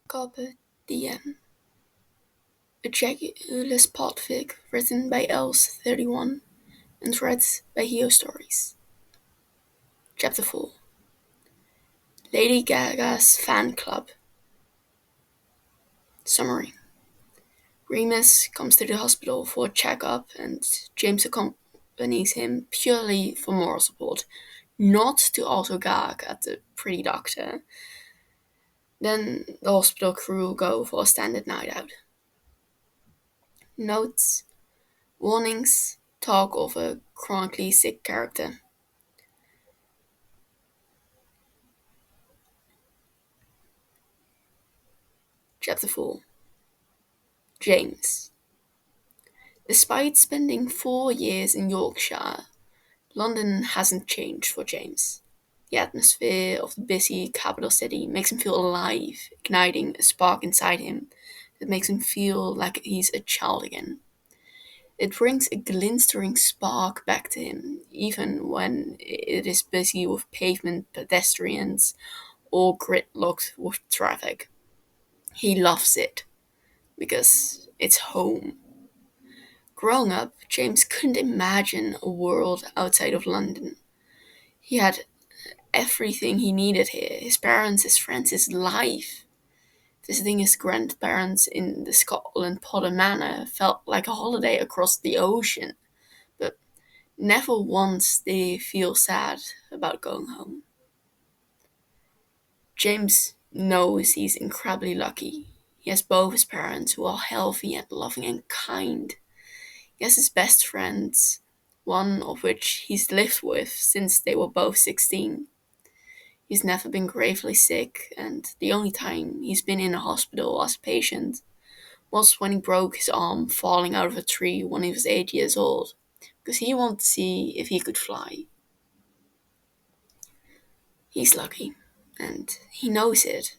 Carpe diem. A Jegulus Podfic written by Els31 and read by Heo Stories. Chapter 4. Lady Gaga's Fan Club. Summary. Remus comes to the hospital for a checkup and James accompanies him purely for moral support, not to also gag at the pretty doctor. Then the hospital crew go for a standard night out. Notes, warnings, talk of a chronically sick character. Chapter 4. James. Despite spending 4 years in Yorkshire, London hasn't changed for James. The atmosphere of the busy capital city makes him feel alive, igniting a spark inside him that makes him feel like he's a child again. It brings a glintering spark back to him, even when it is busy with pavement pedestrians or gridlocked with traffic. He loves it because it's home. Growing up, James couldn't imagine a world outside of London. He had everything he needed here: his parents, his friends, his life. Visiting his grandparents in the Scotland Potter Manor felt like a holiday across the ocean, but never once did he feel sad about going home. James knows he's incredibly lucky. He has both his parents, who are healthy and loving and kind. He has his best friends, one of which he's lived with since they were both 16. He's never been gravely sick, and the only time he's been in a hospital as a patient was when he broke his arm falling out of a tree when he was 8 years old, because he wanted to see if he could fly. He's lucky, and he knows it,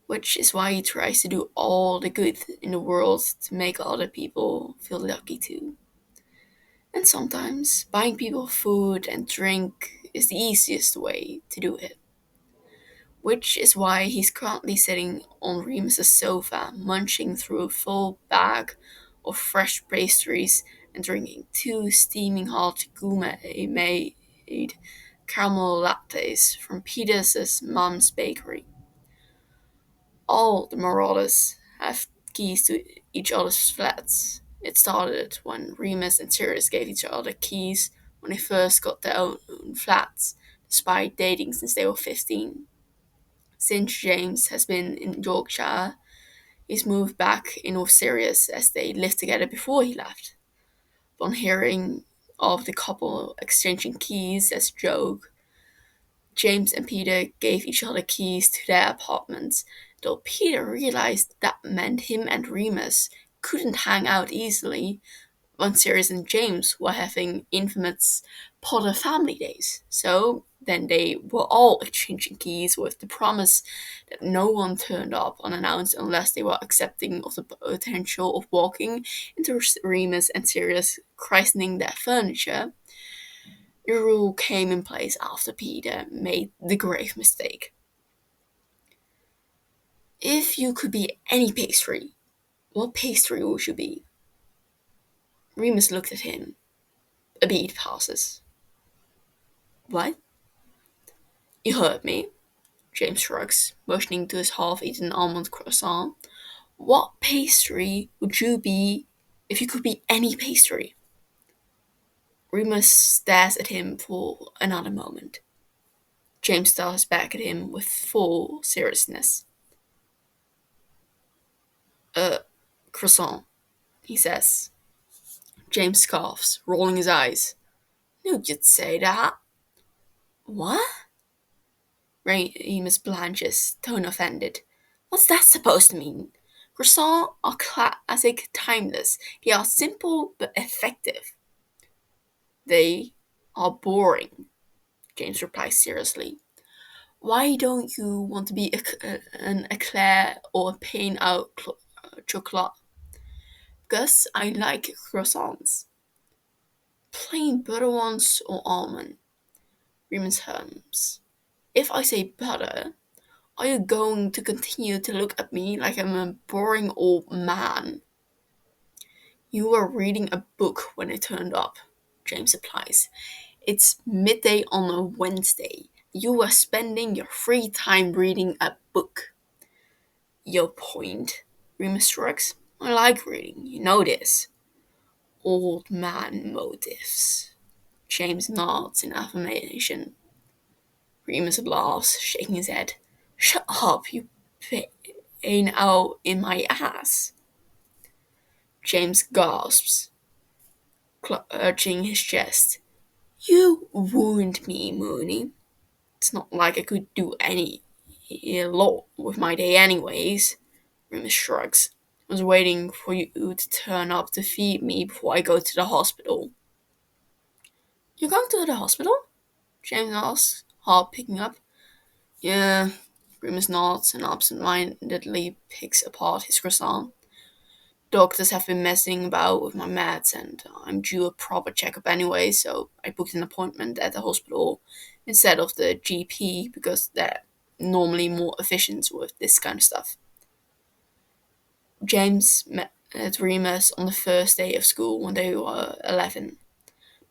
which is why he tries to do all the good in the world to make other people feel lucky too. And sometimes buying people food and drink is the easiest way to do it. Which is why he's currently sitting on Remus's sofa, munching through a full bag of fresh pastries and drinking 2 steaming hot gourmet-made caramel lattes from Peter's mom's bakery. All the Marauders have keys to each other's flats. It started when Remus and Sirius gave each other keys when they first got their own flats, despite dating since they were 15. Since James has been in Yorkshire, he's moved back in with Sirius as they lived together before he left. Upon hearing of the couple exchanging keys as a joke, James and Peter gave each other keys to their apartments, though Peter realized that meant him and Remus couldn't hang out easily when Sirius and James were having infamous Potter family days. So then they were all exchanging keys with the promise that no one turned up unannounced unless they were accepting of the potential of walking into Remus and Sirius christening their furniture. The rule came in place after Peter made the grave mistake. If you could be any pastry, what pastry would you be? Remus looked at him. A beat passes. What? You heard me, James shrugs, motioning to his half-eaten almond croissant. What pastry would you be if you could be any pastry? Remus stares at him for another moment. James stares back at him with full seriousness. Croissant, he says. James scoffs, rolling his eyes. Knew you'd say that. What? Remus blanches, tone offended. What's that supposed to mean? Croissants are classic, timeless. They are simple but effective. They are boring, James replies seriously. Why don't you want to be an eclair or a pain out chocolate? Because I like croissants. Plain butter ones or almond? Remus hums. If I say butter, Are you going to continue to look at me like I'm a boring old man? You were reading a book when I turned up, James replies. It's midday on a Wednesday. You were spending your free time reading a book. Your point, Remus shrugs. I like reading, you know this. Old man motives. James nods in affirmation. Remus laughs, shaking his head. Shut up, you pain out in my ass. James gasps, clutching his chest. You wound me, Mooney. It's not like I could do any a lot with my day anyways. Remus shrugs. I was waiting for you to turn up to feed me before I go to the hospital. You're going to the hospital? James asks, heart picking up. Yeah. Remus nods and absent-mindedly picks apart his croissant. Doctors have been messing about with my meds and I'm due a proper checkup anyway, so I booked an appointment at the hospital instead of the GP because they're normally more efficient with this kind of stuff. James met Remus on the first day of school when they were 11.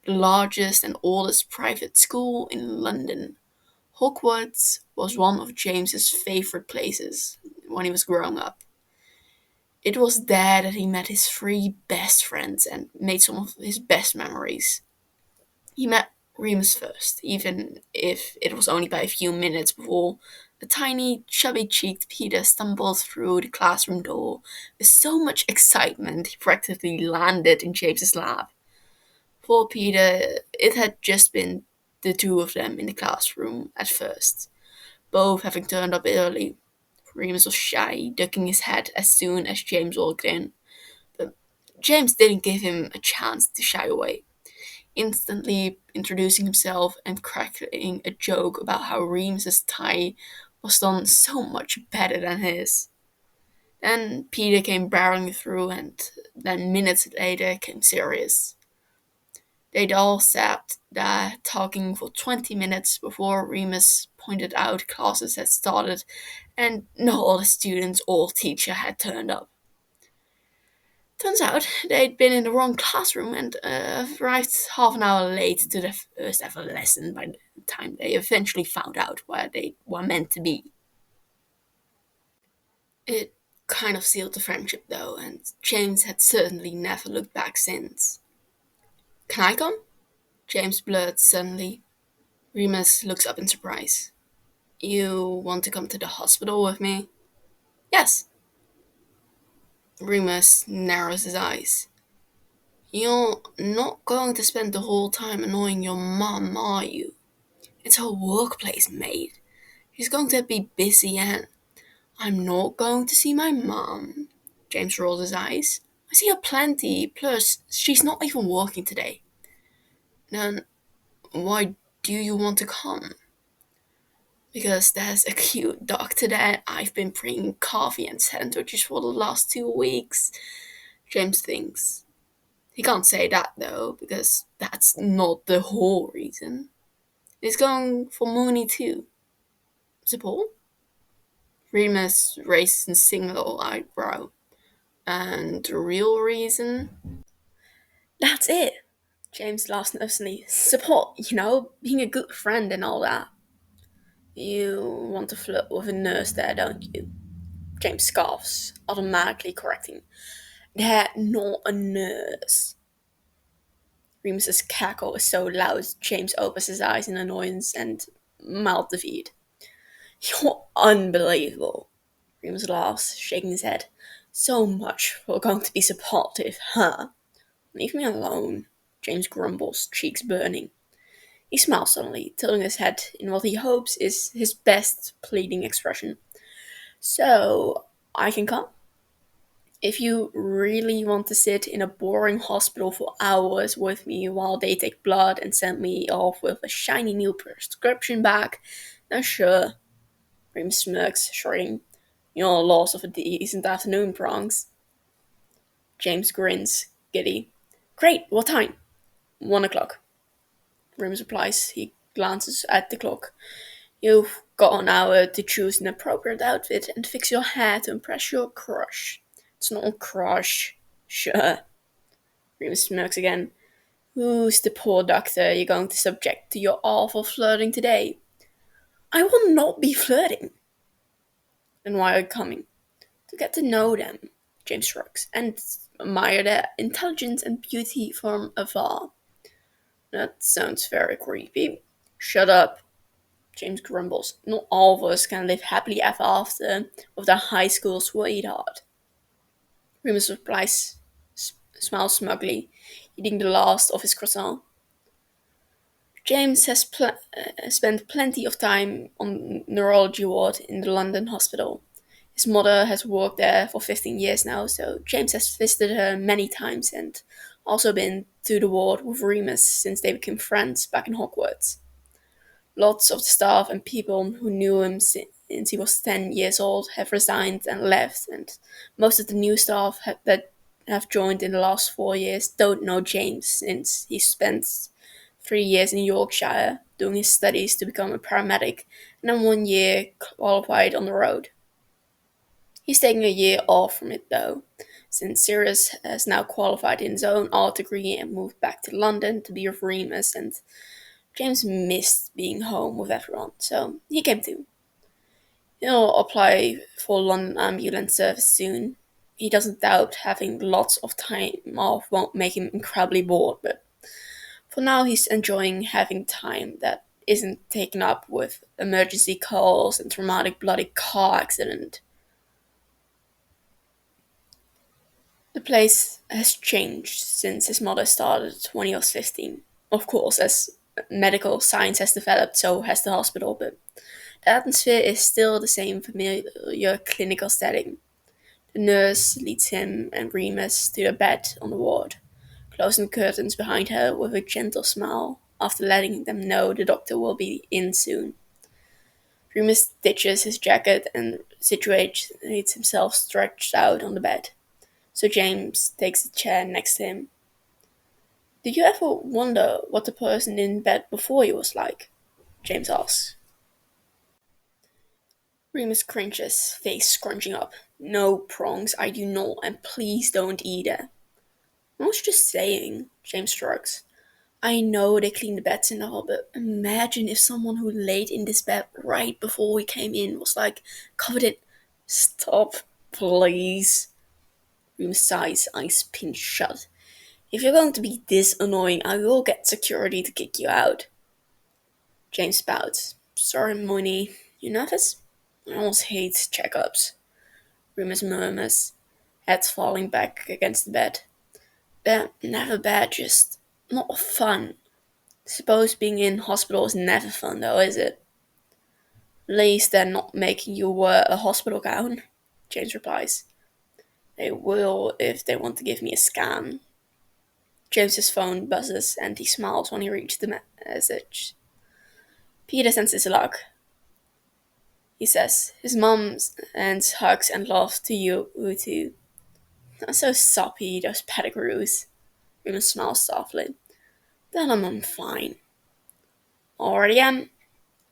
The largest and oldest private school in London. Hogwarts was one of James's favorite places when he was growing up. It was there that he met his three best friends and made some of his best memories. He met Remus first, even if it was only by a few minutes before a tiny, chubby-cheeked Peter stumbled through the classroom door with so much excitement he practically landed in James's lap. For Peter, it had just been the two of them in the classroom at first, both having turned up early. Remus was shy, ducking his head as soon as James walked in, but James didn't give him a chance to shy away, instantly introducing himself and cracking a joke about how Remus's tie was done so much better than his. Then Peter came barreling through, and then minutes later came Sirius. They'd all sat there talking for 20 minutes before Remus pointed out classes had started and not all the students or teacher had turned up. Turns out they'd been in the wrong classroom and arrived half an hour late to the first ever lesson by the time they eventually found out where they were meant to be. It kind of sealed the friendship though, and James had certainly never looked back since. Can I come? James blurts suddenly. Remus looks up in surprise. You want to come to the hospital with me? Yes. Remus narrows his eyes. You're not going to spend the whole time annoying your mum, are you? It's her workplace, mate. She's going to be busy and I'm not going to see my mum. James rolls his eyes. I see her plenty, plus she's not even working today. Then why do you want to come? Because there's a cute doctor there. I've been bringing coffee and sandwiches for the last 2 weeks. James thinks. He can't say that though, because that's not the whole reason. He's going for Mooney too. Support? Remus raised a single eyebrow. And the real reason? That's it. James laughs nervously. Support, being a good friend and all that. You want to flirt with a nurse there, don't you? James scoffs, automatically correcting. They're not a nurse. Remus's cackle is so loud, James opens his eyes in annoyance and mild defeat. You're unbelievable. Remus laughs, shaking his head. So much for going to be supportive, huh? Leave me alone. James grumbles, cheeks burning. He smiles suddenly, tilting his head in what he hopes is his best pleading expression. So, I can come? If you really want to sit in a boring hospital for hours with me while they take blood and send me off with a shiny new prescription back, then sure. Remus smirks, shrugging. You're loss of a decent afternoon, Prongs. James grins, giddy. Great, what time? 1 o'clock. Remus replies. He glances at the clock. You've Go on now to choose an appropriate outfit and fix your hair to impress your crush. It's not a crush. Sure. Remus smirks again. Who's the poor doctor you're going to subject to your awful flirting today? I will not be flirting. Then why are you coming? To get to know them, James shrugs, and admire their intelligence and beauty from afar. That sounds very creepy. Shut up, James grumbles. Not all of us can live happily ever after with their high school sweetheart. Remus replies, smiles smugly, eating the last of his croissant. James has spent plenty of time on neurology ward in the London hospital. His mother has worked there for 15 years now, so James has visited her many times and also been to the ward with Remus since they became friends back in Hogwarts. Lots of the staff and people who knew him since he was 10 years old have resigned and left, and most of the new staff that have joined in the last 4 years don't know James since he spent 3 years in Yorkshire doing his studies to become a paramedic and then 1 year qualified on the road. He's taking a year off from it though, since Sirius has now qualified in his own art degree and moved back to London to be with Remus, and James missed being home with everyone, so he came too. He'll apply for London ambulance service soon. He doesn't doubt having lots of time off won't make him incredibly bored, but for now he's enjoying having time that isn't taken up with emergency calls and traumatic bloody car accident. The place has changed since his mother started when he was 15. Of course, as medical science has developed, so has the hospital, but the atmosphere is still the same familiar clinical setting. The nurse leads him and Remus to their bed on the ward, closing the curtains behind her with a gentle smile after letting them know the doctor will be in soon. Remus ditches his jacket and situates himself stretched out on the bed, so James takes a chair next to him. Did you ever wonder what the person in bed before you was like? James asks. Remus cringes, face scrunching up. No, Prongs, I do not, and please don't either. I was just saying, James shrugs. I know they clean the beds and all, but imagine if someone who laid in this bed right before we came in was like covered in. Stop, please. Remus sighs, eyes pinched shut. If you're going to be this annoying, I will get security to kick you out. James pouts. Sorry, Mooney. You nervous? I almost hate checkups. Remus murmurs, head falling back against the bed. They're never bad, just not fun. Suppose being in hospital is never fun though, is it? At least they're not making you wear a hospital gown, James replies. They will if they want to give me a scan. James's phone buzzes and he smiles when he reads the message. Peter sends his luck, he says. His mom sends hugs and love to you too. Not so soppy, those pettigrews. Remus smiles softly. Then I'm fine. Already am,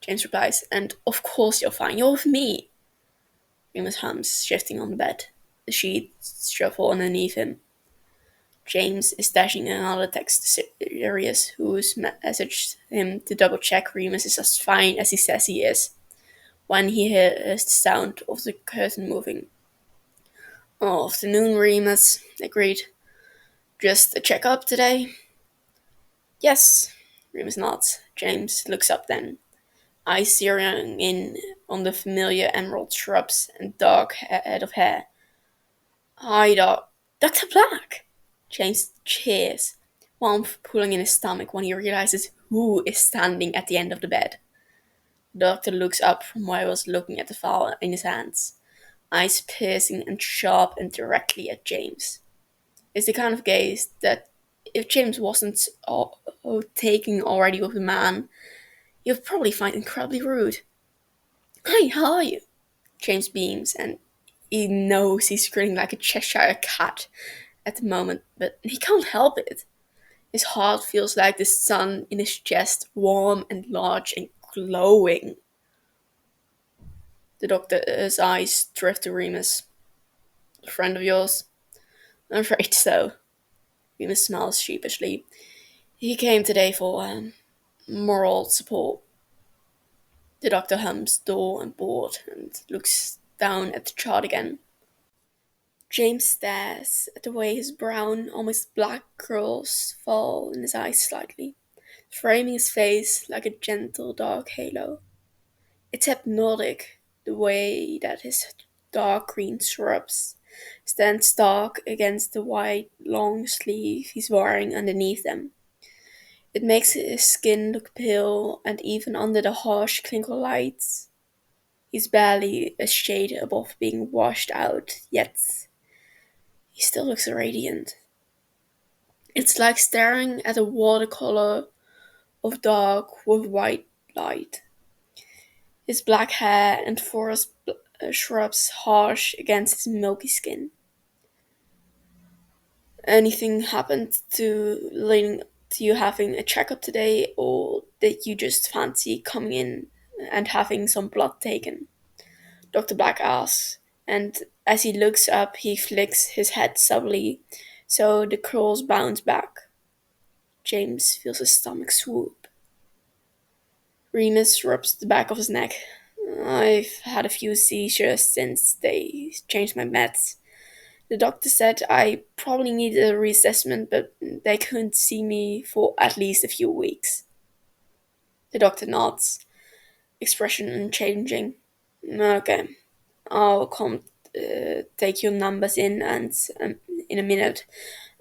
James replies, and of course you're fine, you're with me. Remus hums, shifting on the bed. The sheets shuffle underneath him. James is dashing another text to Sirius, who's messaged him to double check Remus is as fine as he says he is, when he hears the sound of the curtain moving. Oh, afternoon, Remus, agreed. Just a checkup today? Yes, Remus nods. James looks up then, eyes zeroing in on the familiar emerald shrubs and dark head of hair. Hi, Dr. Black! James cheers, warmth pulling in his stomach when he realizes who is standing at the end of the bed. The doctor looks up from where he was looking at the file in his hands, eyes piercing and sharp and directly at James. It's the kind of gaze that, if James wasn't taken already with the man, you'd probably find incredibly rude. Hi, how are you? James beams, and he knows he's grinning like a Cheshire cat at the moment, but he can't help it. His heart feels like the sun in his chest, warm and large and glowing. The doctor's eyes drift to Remus. A friend of yours? I'm afraid so. Remus smiles sheepishly. He came today for moral support. The doctor hums dull and bored and looks down at the chart again. James stares at the way his brown, almost black curls fall in his eyes slightly, framing his face like a gentle dark halo. It's hypnotic, the way that his dark green shrubs stand stark against the white long sleeve he's wearing underneath them. It makes his skin look pale, and even under the harsh clinical lights, he's barely a shade above being washed out, yet he still looks radiant. It's like staring at a watercolor of dark with white light. His black hair and forest shrubs harsh against his milky skin. Anything happened to leading to you having a checkup today, or did you just fancy coming in and having some blood taken? Dr. Black asks, and as he looks up, he flicks his head subtly, so the curls bounce back. James feels his stomach swoop. Remus rubs the back of his neck. I've had a few seizures since they changed my meds. The doctor said I probably needed a reassessment, but they couldn't see me for at least a few weeks. The doctor nods, expression unchanging. Okay, I'll come take your numbers in a minute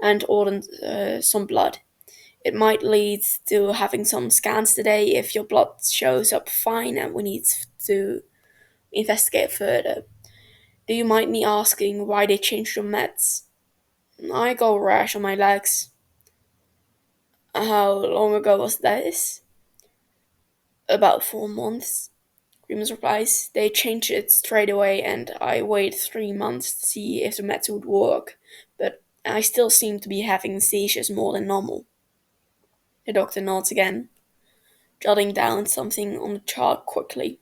and order some blood. It might lead to having some scans today if your blood shows up fine and we need to investigate further. Do you mind me asking why they changed your meds? I got a rash on my legs. How long ago was this? About 4 months. Remus replies. They changed it straight away and I waited 3 months to see if the meds would work, but I still seem to be having seizures more than normal. The doctor nods again, jotting down something on the chart quickly.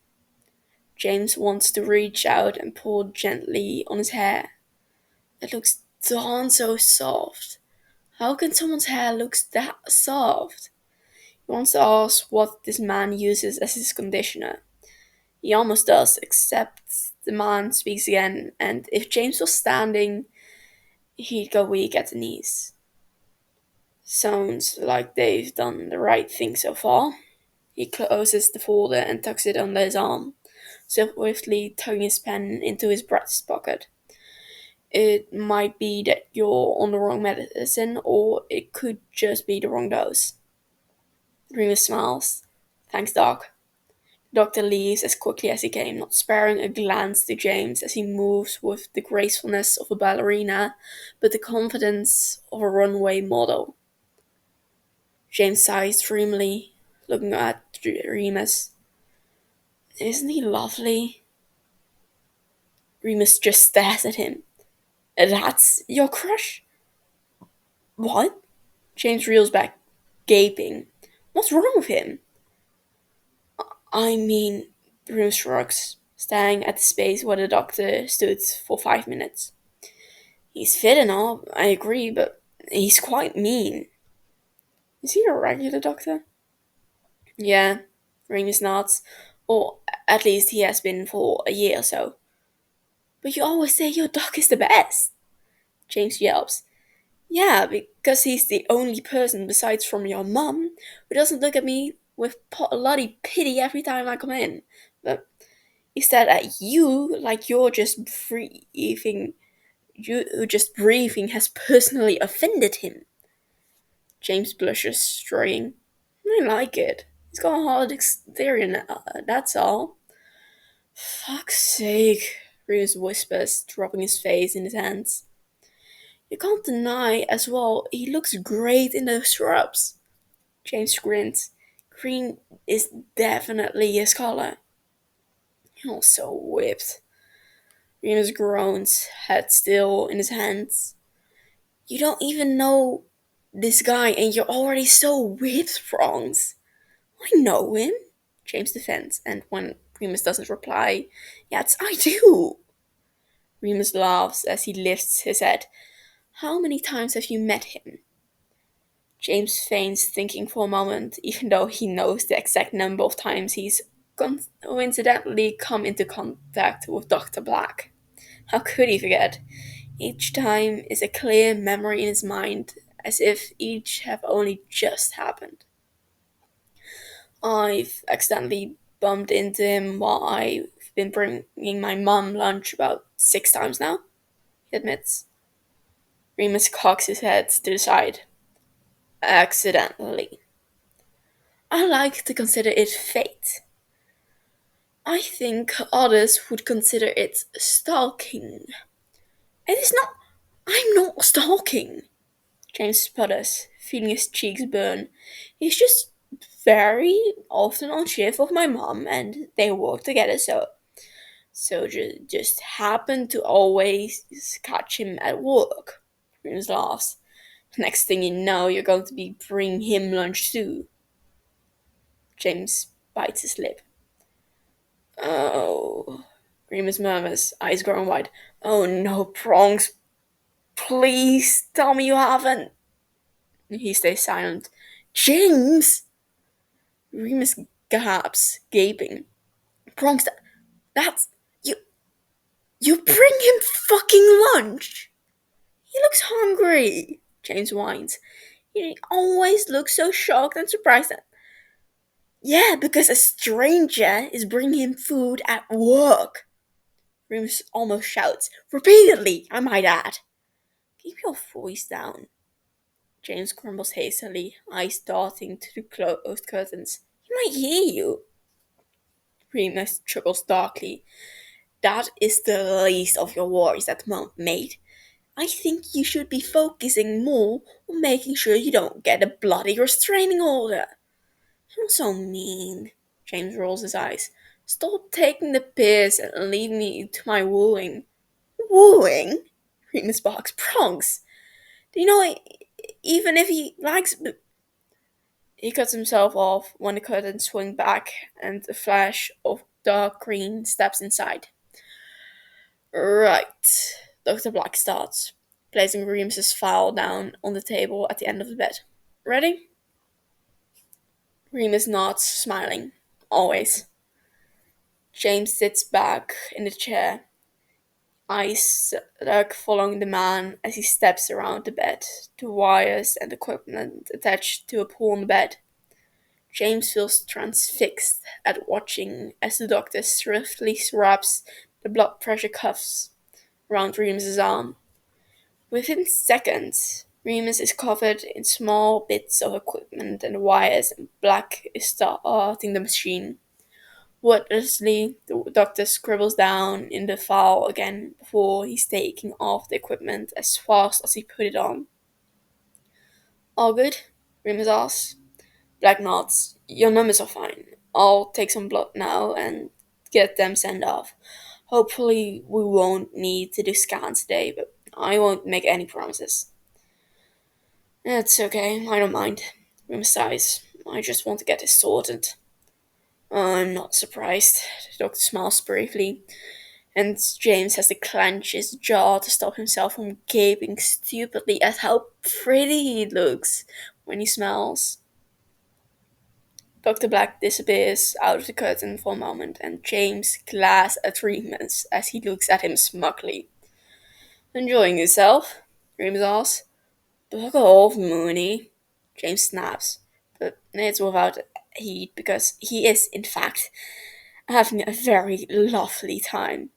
James wants to reach out and pull gently on his hair. It looks darn so soft. How can someone's hair look that soft? He wants to ask what this man uses as his conditioner. He almost does, except the man speaks again, and if James was standing, he'd go weak at the knees. Sounds like they've done the right thing so far. He closes the folder and tucks it under his arm, swiftly tucking his pen into his breast pocket. It might be that you're on the wrong medicine, or it could just be the wrong dose. Remus smiles. Thanks, Doc. The doctor leaves as quickly as he came, not sparing a glance to James as he moves with the gracefulness of a ballerina, but the confidence of a runway model. James sighs dreamily, looking at Remus. Isn't he lovely? Remus just stares at him. That's your crush? What? James reels back, gaping. What's wrong with him? I mean, Remus shrugs, staring at the space where the doctor stood for 5 minutes. He's fit and all, I agree, but he's quite mean. Is he a regular doctor? Yeah, Remus nods. Or at least he has been for a year or so. But you always say your doc is the best, James yelps. Yeah, because he's the only person besides from your mum who doesn't look at me with bloody pity every time I come in. But he said at you like you're just breathing. You just breathing has personally offended him. James blushes, straying. I like it. He's got a hard exterior, that's all. Fuck's sake, Remus whispers, dropping his face in his hands. You can't deny as well, he looks great in those shrubs. James grins. Green is definitely his color. You're so whipped. Remus groans, head still in his hands. You don't even know this guy and you're already so whipped, Franz. I know him, James defends, and when Remus doesn't reply. Yes, I do. Remus laughs as he lifts his head. How many times have you met him? James feigns thinking for a moment, even though he knows the exact number of times he's coincidentally come into contact with Dr. Black. How could he forget? Each time is a clear memory in his mind, as if each have only just happened. I've accidentally bumped into him while I've been bringing my mum lunch about 6 times now, he admits. Remus cocks his head to the side. Accidentally. I like to consider it fate. I think others would consider it stalking. It is not. I'm not stalking, James sputters, feeling his cheeks burn. He's just very often on shift with my mom and they work together, so just happen to always catch him at work. Remus laughs. Next thing you know, you're going to be bringing him lunch too. James bites his lip. Oh, Remus murmurs, eyes growing wide. Oh no, Prongs, please tell me you haven't. He stays silent. James! Remus gasps, gaping. Prongs, that's. You. You bring him fucking lunch! He looks hungry, James whines. He always looks so shocked and surprised. Yeah, because a stranger is bringing him food at work. Remus almost shouts. Repeatedly, I might add. Keep your voice down. James grumbles hastily, eyes darting to the closed curtains. He might hear you. Remus chuckles darkly. That is the least of your worries at the moment, mate. I think you should be focusing more on making sure you don't get a bloody restraining order. You're so mean. James rolls his eyes. Stop taking the piss and leave me to my wooing. Wooing? Remus barks. Prongs. Do you know, even if he likes. He cuts himself off when the curtains swing back and a flash of dark green steps inside. Right. Dr. Black starts, placing Remus's file down on the table at the end of the bed. Ready? Remus nods, smiling. Always. James sits back in the chair, eyes stuck following the man as he steps around the bed, to wires and equipment attached to a pole on the bed. James feels transfixed at watching as the doctor swiftly wraps the blood pressure cuffs around Remus's arm. Within seconds, Remus is covered in small bits of equipment and wires, and Black is starting the machine. Wordlessly, the doctor scribbles down in the file again before he's taking off the equipment as fast as he put it on. All good? Remus asks. Black nods. Your numbers are fine. I'll take some blood now and get them sent off. Hopefully we won't need to do scans today, but I won't make any promises. It's okay, I don't mind. Remus sighs. I just want to get this sorted. I'm not surprised. The doctor smiles briefly, and James has to clench his jaw to stop himself from gaping stupidly at how pretty he looks when he smells. Dr. Black disappears out of the curtain for a moment, and James glares at Remus as he looks at him smugly. Enjoying yourself? Remus asks. Bugger off, Mooney, James snaps, but it's without heat because he is, in fact, having a very lovely time.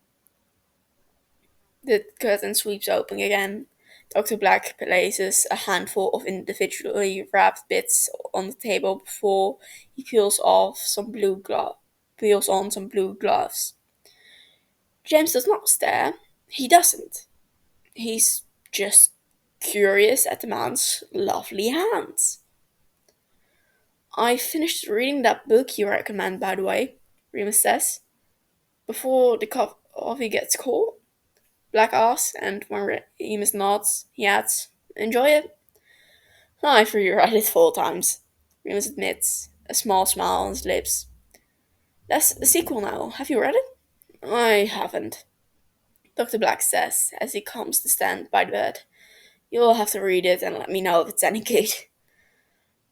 The curtain sweeps open again. Dr. Black places a handful of individually wrapped bits on the table before he peels on some blue gloves. James does not stare. He doesn't. He's just curious at the man's lovely hands. I finished reading that book you recommend, by the way, Remus says. Before the coffee gets cold, Black asks, and when Remus nods, he adds, Enjoy it? I've reread it 4 times, Remus admits, a small smile on his lips. That's the sequel now. Have you read it? I haven't. Dr. Black says as he comes to stand by the bed. You'll have to read it and let me know if it's any good.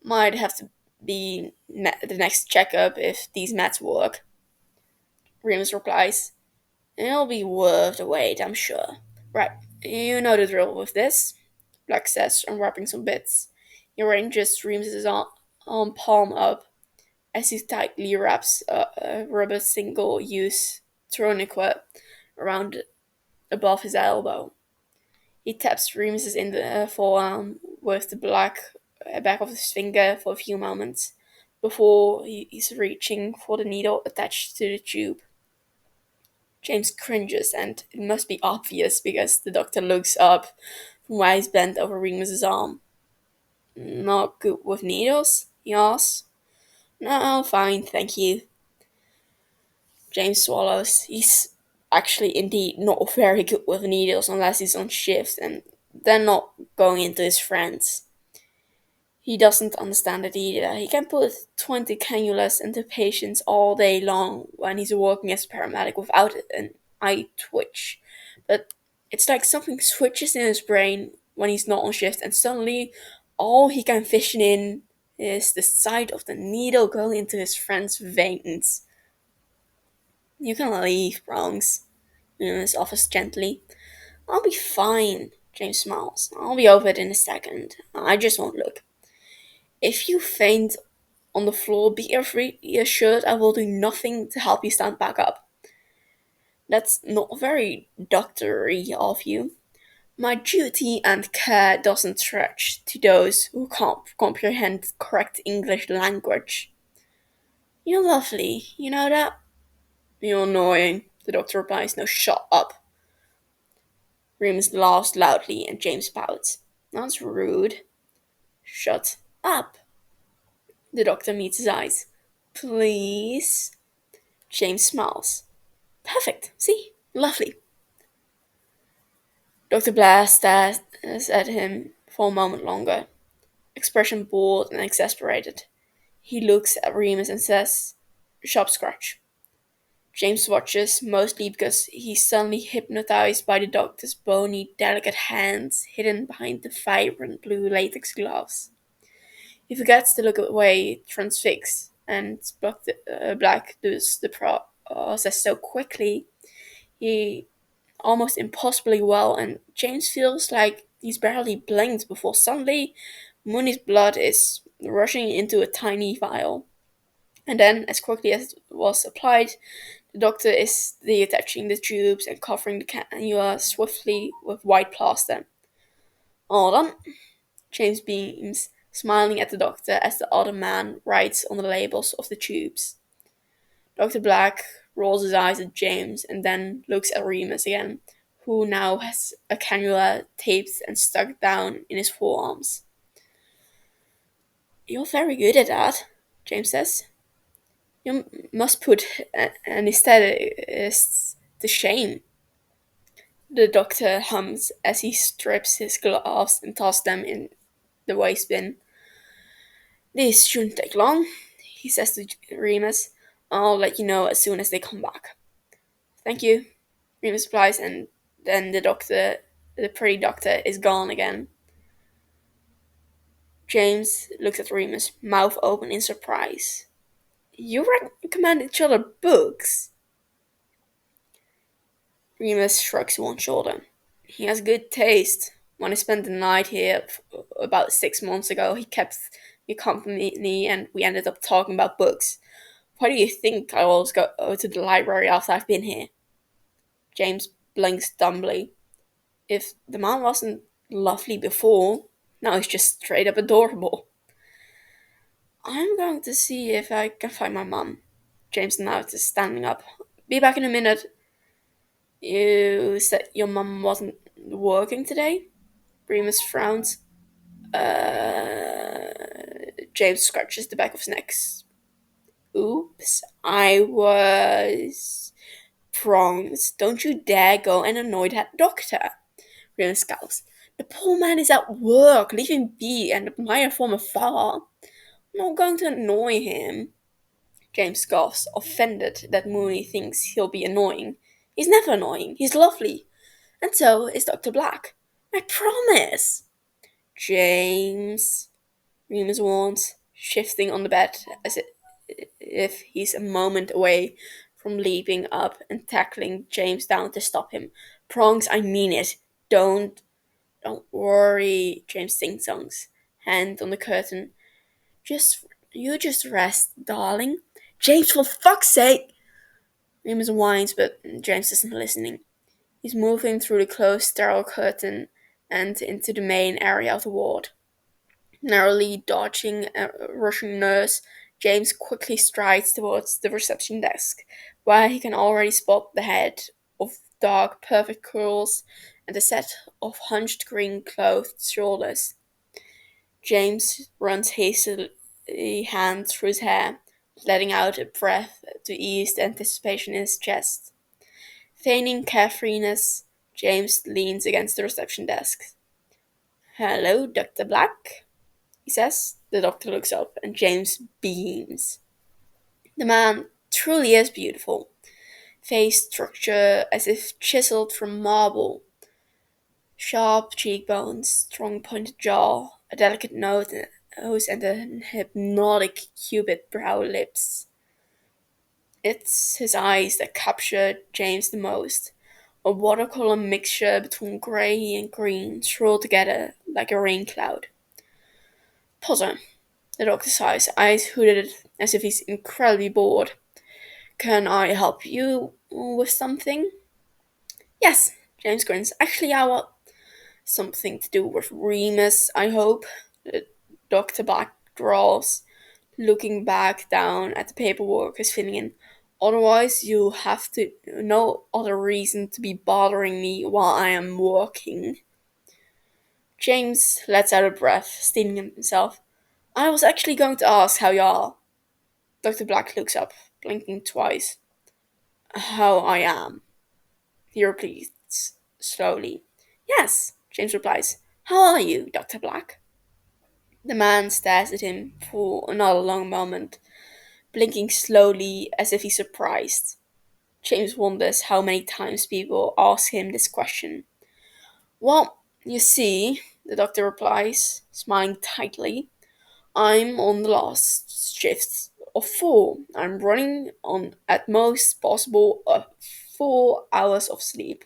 Might have to be the next checkup if these meds work. Remus replies. It'll be worth the wait, I'm sure. Right, you know the drill with this, Black says, unwrapping some bits. He arranges Remus's arm palm up as he tightly wraps a rubber single-use tourniquet around above his elbow. He taps Remus's in the forearm with the back of his finger for a few moments before he's reaching for the needle attached to the tube. James cringes, and it must be obvious because the doctor looks up from where he's bent over Remus's arm. Not good with needles? He asks. No, fine, thank you. James swallows. He's actually indeed not very good with needles unless he's on shift, and then not going into his friends. He doesn't understand it either. He can put 20 cannulas into patients all day long when he's working as a paramedic without an eye twitch. But it's like something switches in his brain when he's not on shift, and suddenly all he can vision in is the sight of the needle going into his friend's veins. You can leave, Bronx, Loomis offers gently. I'll be fine, James smiles. I'll be over it in a second. I just won't look. If you faint on the floor, be reassured I will do nothing to help you stand back up. That's not very doctory of you. My duty and care doesn't stretch to those who can't comprehend correct English language. You're lovely, you know that? You're annoying, the doctor replies. No, shut up. Remus laughs loudly and James pouts. That's rude. Shut up. The doctor meets his eyes. Please? James smiles. Perfect. See? Lovely. Dr. Blair stares at him for a moment longer, expression bored and exasperated. He looks at Remus and says, Sharp scratch. James watches, mostly because he's suddenly hypnotized by the doctor's bony, delicate hands hidden behind the vibrant blue latex gloves. He forgets to look away, transfixed, and Black does the process so quickly, he almost impossibly well, and James feels like he's barely blinked before suddenly Mooney's blood is rushing into a tiny vial. And then, as quickly as it was applied, the doctor is detaching the tubes and covering the cannula swiftly with white plaster. All done. James beams, smiling at the doctor as the other man writes on the labels of the tubes. Dr. Black rolls his eyes at James and then looks at Remus again, who now has a cannula taped and stuck down in his forearms. You're very good at that, James says. You must put anesthetists to shame. The doctor hums as he strips his gloves and tosses them in the waste bin. This shouldn't take long, he says to Remus. I'll let you know as soon as they come back. Thank you, Remus replies, and then the pretty doctor, is gone again. James looks at Remus, mouth open in surprise. You recommend each other books? Remus shrugs one shoulder. He has good taste. When I spent the night here about 6 months ago, he kept me company and we ended up talking about books. Why do you think I always go to the library after I've been here? James blinks dumbly. If the man wasn't lovely before, now he's just straight up adorable. I'm going to see if I can find my mum. James now is standing up. Be back in a minute. You said your mum wasn't working today? Remus frowns. James scratches the back of his neck. Oops, I was. Prongs, don't you dare go and annoy that doctor. Remus scowls. The poor man is at work. Leave him be and admire from afar. I'm not going to annoy him. James scoffs, offended that Mooney thinks he'll be annoying. He's never annoying, he's lovely. And so is Dr. Black. I promise. James, Remus warns, shifting on the bed as if he's a moment away from leaping up and tackling James down to stop him. Prongs, I mean it. Don't worry, James sing-songs, hand on the curtain. You just rest, darling. James, for fuck's sake! Remus whines, but James isn't listening. He's moving through the closed sterile curtain and into the main area of the ward. Narrowly dodging a rushing nurse, James quickly strides towards the reception desk, where he can already spot the head of dark, perfect curls and a set of hunched green-clothed shoulders. James runs hastily hand through his hair, letting out a breath to ease the anticipation in his chest. Feigning carefreeness, James leans against the reception desk. "Hello, Dr. Black," he says. The doctor looks up, and James beams. The man truly is beautiful. Face structure as if chiseled from marble. Sharp cheekbones, strong pointed jaw, a delicate nose, and a hypnotic cupid brow lips. It's his eyes that capture James the most. A watercolor mixture between grey and green, swirled together like a rain cloud. Potter, the doctor sighs, eyes hooded as if he's incredibly bored. "Can I help you with something?" "Yes," James grins. "Actually, our something to do with Remus, I hope," the Dr. Black drawls, looking back down at the paperwork he's filling in. "Otherwise, you have to no other reason to be bothering me while I am working." James lets out a breath, stealing himself. "I was actually going to ask how you are." Dr. Black looks up, blinking twice. "How I am," he repeats slowly. "Yes," James replies. "How are you, Dr. Black?" The man stares at him for another long moment, blinking slowly as if he's surprised. James wonders how many times people ask him this question. "Well, you see," the doctor replies, smiling tightly, "I'm on the last shift of four. I'm running on at most possible 4 hours of sleep,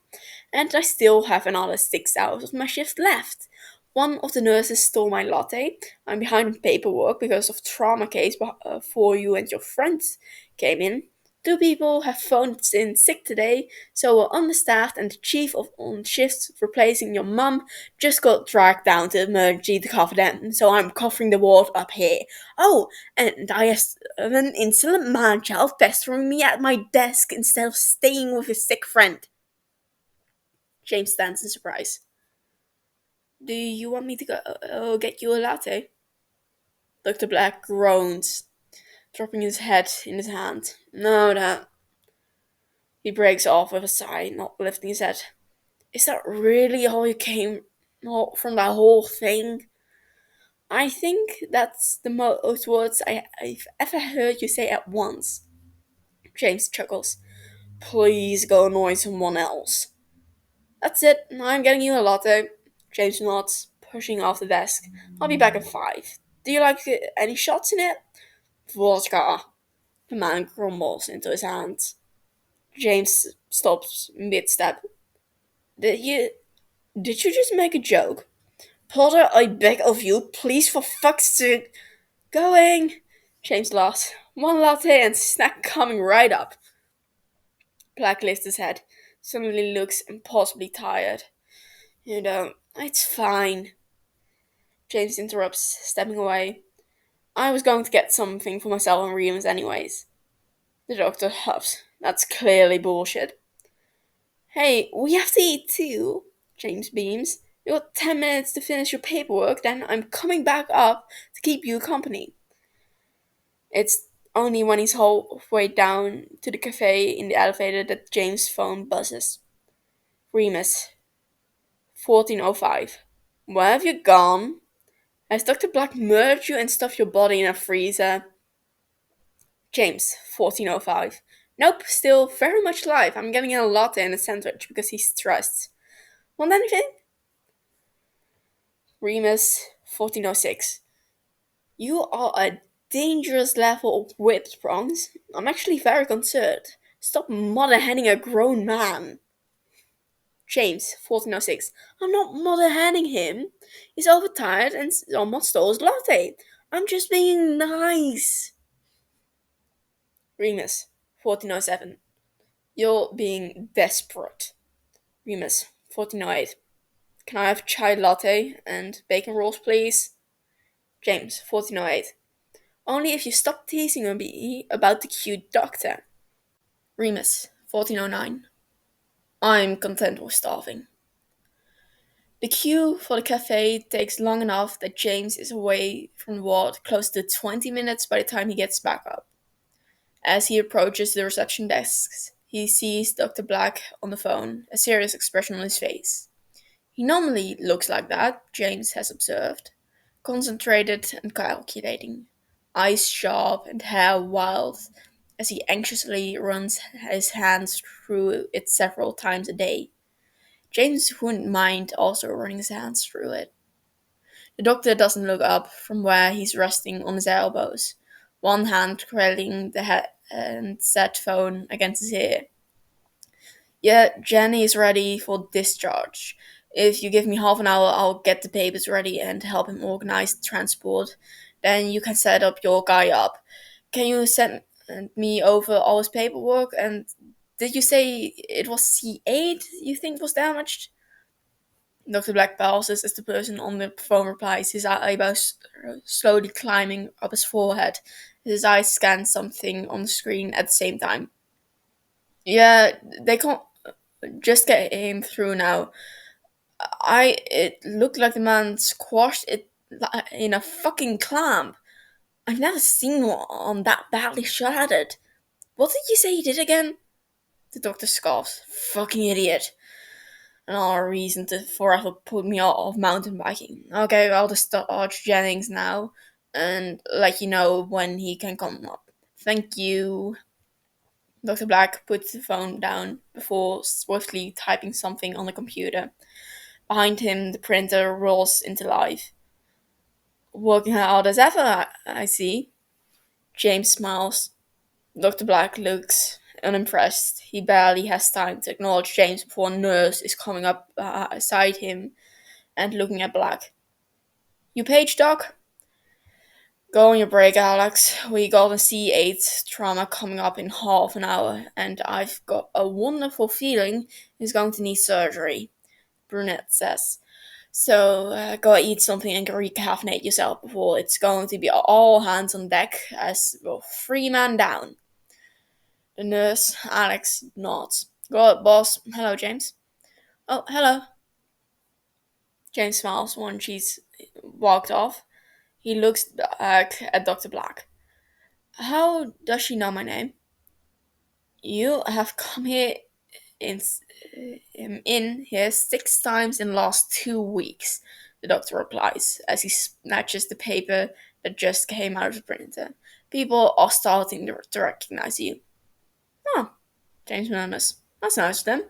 and I still have another 6 hours of my shift left. One of the nurses stole my latte. I'm behind on paperwork because of trauma case before you and your friends came in. Two people have phoned in sick today, so we're understaffed, and the chief of on shifts replacing your mum just got dragged down to emergency to cover them, so I'm covering the ward up here. Oh, and I have an insolent man-child pestering me at my desk instead of staying with his sick friend." James stands in surprise. "Do you want me to go get you a latte?" Dr. Black groans, dropping his head in his hand. "No, that..." He breaks off with a sigh, not lifting his head. "Is that really all you came from that whole thing?" "I think that's the most words I've ever heard you say at once." James chuckles. "Please go annoy someone else." "That's it. I'm getting you a latte." James nods, pushing off the desk. "I'll be back at 5. Do you like any shots in it?" "Vodka." The man grumbles into his hands. James stops mid-step. Did you just make a joke?" "Potter, I beg of you, please, for fuck's sake." "Going." James laughs. "One latte and snack coming right up." Black lifts his head, suddenly looks impossibly tired. It's fine." James interrupts, stepping away. "I was going to get something for myself and Remus anyways." The doctor huffs. "That's clearly bullshit." "Hey, we have to eat too," James beams. "You got 10 minutes to finish your paperwork, then I'm coming back up to keep you company." It's only when he's halfway down to the cafe in the elevator that James' phone buzzes. "Remus, 14:05. Where have you gone? Has Dr. Black murdered you and stuffed your body in a freezer?" James, 1405. Nope, still very much alive. I'm getting a latte and a sandwich because he's stressed. Want anything? Remus, 1406. You are a dangerous level of whipped, Bronx. I'm actually very concerned. Stop mother henning a grown man. James, 1406. I'm not mother henning him. He's overtired and almost stole his latte. I'm just being nice. Remus, 1407. You're being desperate. Remus, 1408. Can I have chai latte and bacon rolls, please? James, 1408. Only if you stop teasing me about the cute doctor. Remus, 1409. I'm content with starving. The queue for the cafe takes long enough that James is away from the ward close to 20 minutes by the time he gets back up. As he approaches the reception desks, he sees Dr. Black on the phone, a serious expression on his face. He normally looks like that, James has observed, concentrated and calculating, eyes sharp and hair wild, as he anxiously runs his hands through it several times a day. James wouldn't mind also running his hands through it. The doctor doesn't look up from where he's resting on his elbows, one hand cradling the handset phone against his ear. Yeah, Jenny is ready for discharge. If you give me half an hour, I'll get the papers ready and help him organize the transport. Then you can set up your guy up. Can you send me over all his paperwork? And did you say it was C8 you think was damaged? Dr. Black pauses as the person on the phone replies, his eyebrows slowly climbing up his forehead. His eyes scan something on the screen at the same time. Yeah, they can't just get him through now. It looked like the man squashed it in a fucking clamp. I've never seen one that badly shattered. What did you say he did again? The doctor scoffs. Fucking idiot. Another reason to forever put me off mountain biking. Okay, I'll just start Jennings now and let you know when he can come up. Thank you. Dr. Black puts the phone down before swiftly typing something on the computer. Behind him, the printer rolls into life. Working hard as ever, I see. James smiles. Dr. Black looks unimpressed. He barely has time to acknowledge James before a nurse is coming up beside him and looking at Black. You page, Doc? Go on your break, Alex. We got a C8 trauma coming up in half an hour, and I've got a wonderful feeling he's going to need surgery, Brunette says. So go eat something and recaffeinate yourself before it's going to be all hands on deck as well, 3 men down. The nurse, Alex, nods. Go up, boss. Hello, James. Oh, hello. James smiles when she's walked off. He looks back at Dr. Black. How does she know my name? You have come here in, in here 6 times in the last 2 weeks, the doctor replies as he snatches the paper that just came out of the printer. People are starting to recognize you. Oh, James murmurs. That's nice of them.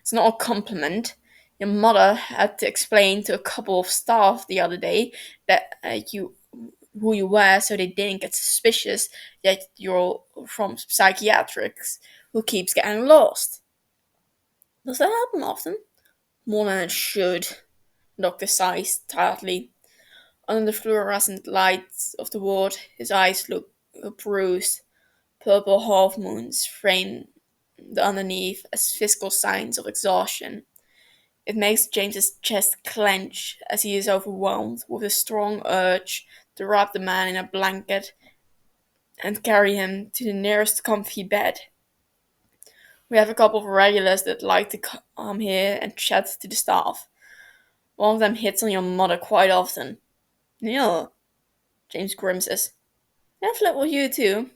It's not a compliment. Your mother had to explain to a couple of staff the other day that who you were so they didn't get suspicious that you're from psychiatrics who keeps getting lost. Does that happen often? More than it should, the doctor sighs tiredly. Under the fluorescent lights of the ward, his eyes look bruised. Purple half moons frame the underneath as physical signs of exhaustion. It makes James's chest clench as he is overwhelmed with a strong urge to wrap the man in a blanket and carry him to the nearest comfy bed. We have a couple of regulars that like to come here and chat to the staff. One of them hits on your mother quite often. Yeah, James grimaces. They flirt with you too.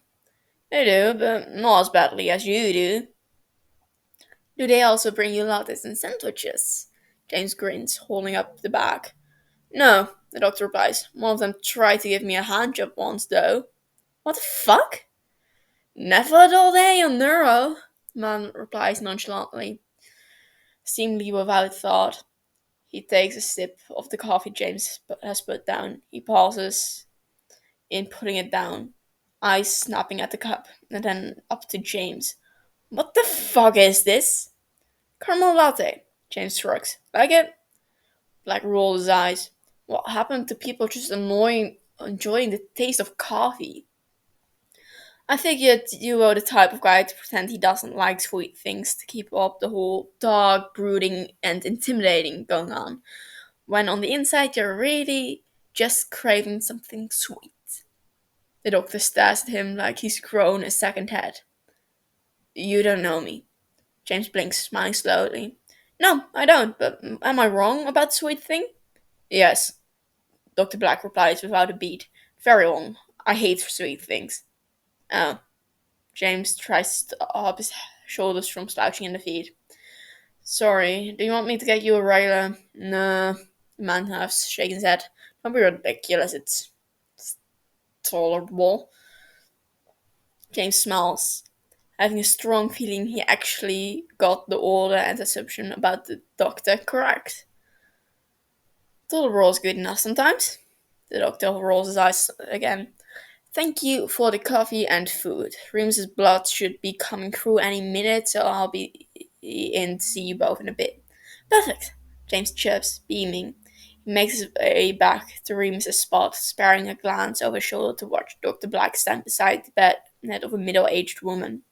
They do, but not as badly as you do. Do they also bring you lattes and sandwiches? James grins, holding up the bag. No, the doctor replies. One of them tried to give me a handjob once, though. What the fuck? Never a dull day on neuro, man replies nonchalantly, seemingly without thought. He takes a sip of the coffee James has put down. He pauses in putting it down, eyes snapping at the cup, and then up to James. What the fuck is this? Caramel latte. James shrugs. Like it? Black rolls his eyes. What happened to people just enjoying the taste of coffee? I figured you were the type of guy to pretend he doesn't like sweet things to keep up the whole dark, brooding, and intimidating going on, when on the inside you're really just craving something sweet. The doctor stares at him like he's grown a second head. You don't know me. James blinks, smiling slowly. No, I don't, but am I wrong about the sweet thing? Yes, Dr. Black replies without a beat. Very wrong. I hate sweet things. Oh. James tries to up his shoulders from slouching in the feet. Sorry, do you want me to get you a regular? Nah, the man has shaken his head. Don't be ridiculous, it's tolerable. James smiles, having a strong feeling he actually got the order and assumption about the doctor correct. Tolerable is good enough sometimes. The doctor rolls his eyes again. Thank you for the coffee and food. Remus's blood should be coming through any minute, so I'll be in to see you both in a bit. Perfect, James chirps, beaming. He makes his way back to Remus's spot, sparing a glance over his shoulder to watch Dr. Black stand beside the bed of a middle-aged woman.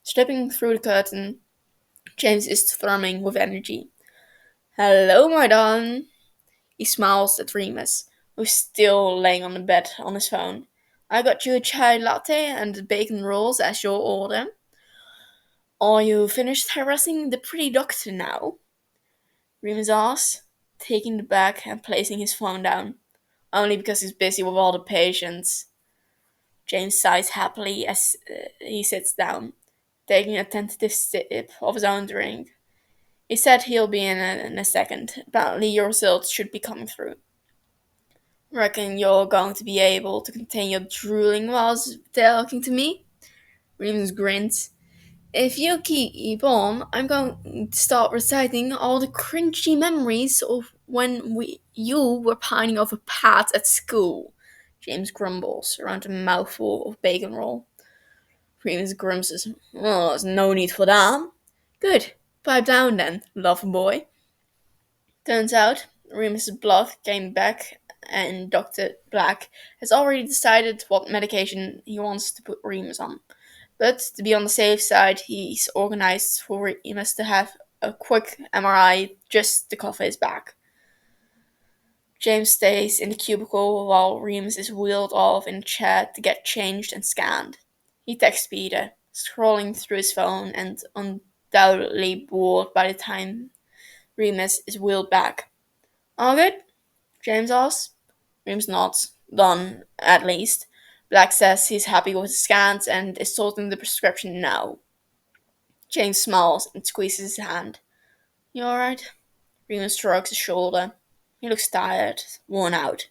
Slipping through the curtain, James is thrumming with energy. Hello, my darling. He smiles at Remus, who's still laying on the bed on his phone. I got you a chai latte and bacon rolls as your order. Are you finished harassing the pretty doctor now? Remus asks, taking the bag and placing his phone down. Only because he's busy with all the patients. James sighs happily as he sits down, taking a tentative sip of his own drink. He said he'll be in a second. Apparently your results should be coming through. Reckon you're going to be able to contain your drooling whilst talking to me? Remus grins. If you keep on, I'm going to start reciting all the cringy memories of when you were pining over pads at school. James grumbles around a mouthful of bacon roll. Remus grimaces. Well, there's no need for that. Good. Pipe down then, lover boy. Turns out, Remus's blood came back, and Dr. Black has already decided what medication he wants to put Remus on. But to be on the safe side, he's organized for Remus to have a quick MRI just to cover his back. James stays in the cubicle while Remus is wheeled off in a chair to get changed and scanned. He texts Peter, scrolling through his phone and undoubtedly bored by the time Remus is wheeled back. All good? James asks. Remus nods. Done, at least. Black says he's happy with the scans and is sorting the prescription now. James smiles and squeezes his hand. You alright? Remus shrugs his shoulder. He looks tired, worn out.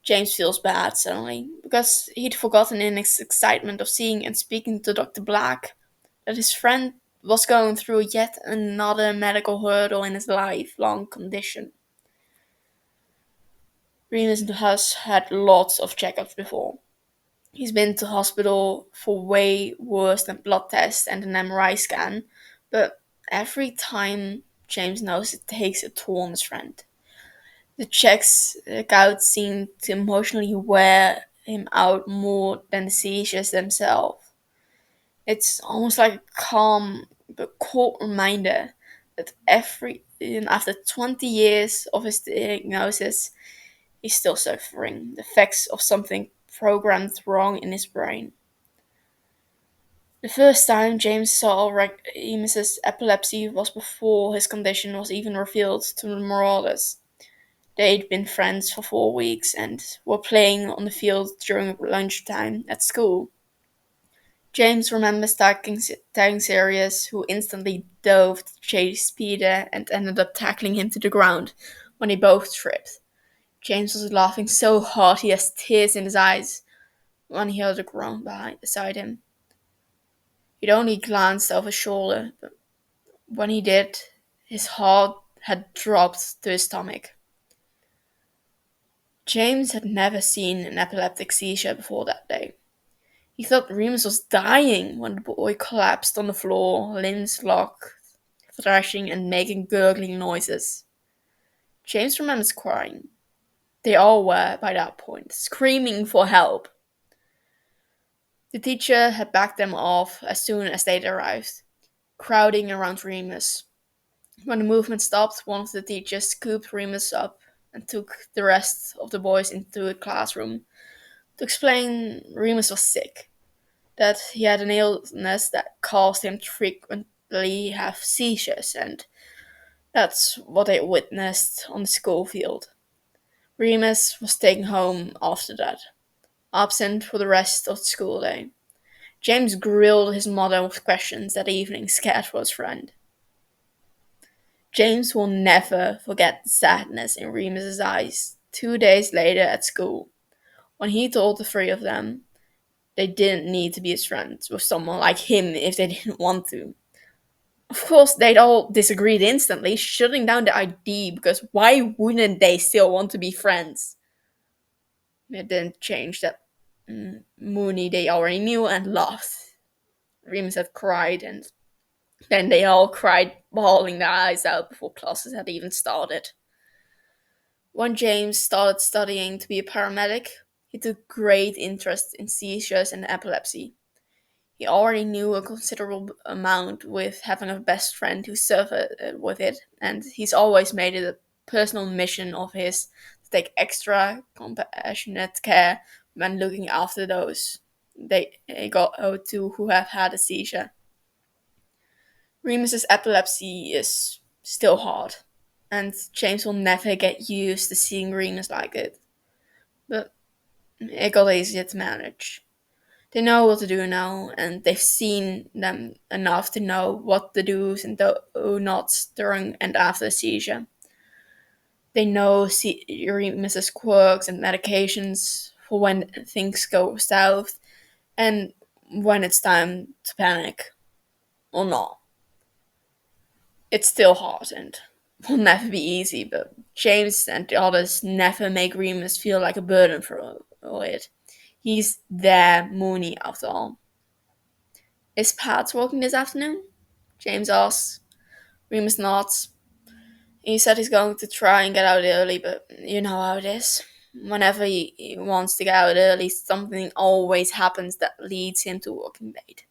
James feels bad suddenly, because he'd forgotten in his excitement of seeing and speaking to Dr. Black that his friend was going through yet another medical hurdle in his lifelong condition. Remus has had lots of checkups before. He's been to hospital for way worse than blood tests and an MRI scan, but every time James knows it takes a toll on his friend. The checks out seem to emotionally wear him out more than the seizures themselves. It's almost like a calm but cold reminder that after 20 years of his diagnosis, he's still suffering the effects of something programmed wrong in his brain. The first time James saw Remus's epilepsy was before his condition was even revealed to the marauders. They'd been friends for 4 weeks and were playing on the field during lunchtime at school. James remembers tagging Sirius, who instantly dove to chase Peter and ended up tackling him to the ground when they both tripped. James was laughing so hard he has tears in his eyes when he heard a groan beside him. He'd only glanced over his shoulder, but when he did, his heart had dropped to his stomach. James had never seen an epileptic seizure before that day. He thought Remus was dying when the boy collapsed on the floor, limbs locked, thrashing and making gurgling noises. James remembers crying. They all were, by that point, screaming for help. The teacher had backed them off as soon as they'd arrived, crowding around Remus. When the movement stopped, one of the teachers scooped Remus up and took the rest of the boys into a classroom to explain Remus was sick, that he had an illness that caused him to frequently have seizures, and that's what they witnessed on the school field. Remus was taken home after that, absent for the rest of the school day. James grilled his mother with questions that evening, scared for his friend. James will never forget the sadness in Remus's eyes 2 days later at school, when he told the three of them they didn't need to be his friends with someone like him if they didn't want to. Of course, they'd all disagreed instantly, shutting down the idea because why wouldn't they still want to be friends? It didn't change that Mooney they already knew and laughed. Remus had cried, and then they all cried, bawling their eyes out before classes had even started. When James started studying to be a paramedic, he took great interest in seizures and epilepsy. He already knew a considerable amount with having a best friend who suffered with it, and he's always made it a personal mission of his to take extra compassionate care when looking after those they got to who have had a seizure. Remus's epilepsy is still hard, and James will never get used to seeing Remus like it, but it got easier to manage. They know what to do now, and they've seen them enough to know what the do's and do nots during and after a seizure. They know Remus's quirks and medications for when things go south and when it's time to panic or not. It's still hard and will never be easy, but James and the others never make Remus feel like a burden for it. He's their Mooney after all. Is Pat working this afternoon? James asks. Remus nods. He said he's going to try and get out early, but you know how it is. Whenever he wants to get out early, something always happens that leads him to working late.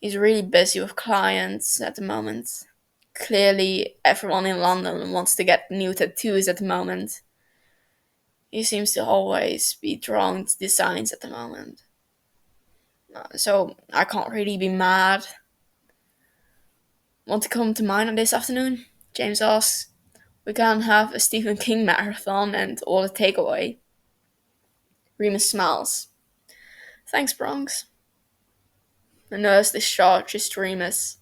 He's really busy with clients at the moment. Clearly, everyone in London wants to get new tattoos at the moment. He seems to always be drawing designs at the moment. So I can't really be mad. Want to come to mine this afternoon? James asks. We can have a Stephen King marathon and order takeaway. Remus smiles. Thanks, Bronx. The nurse discharges Remus.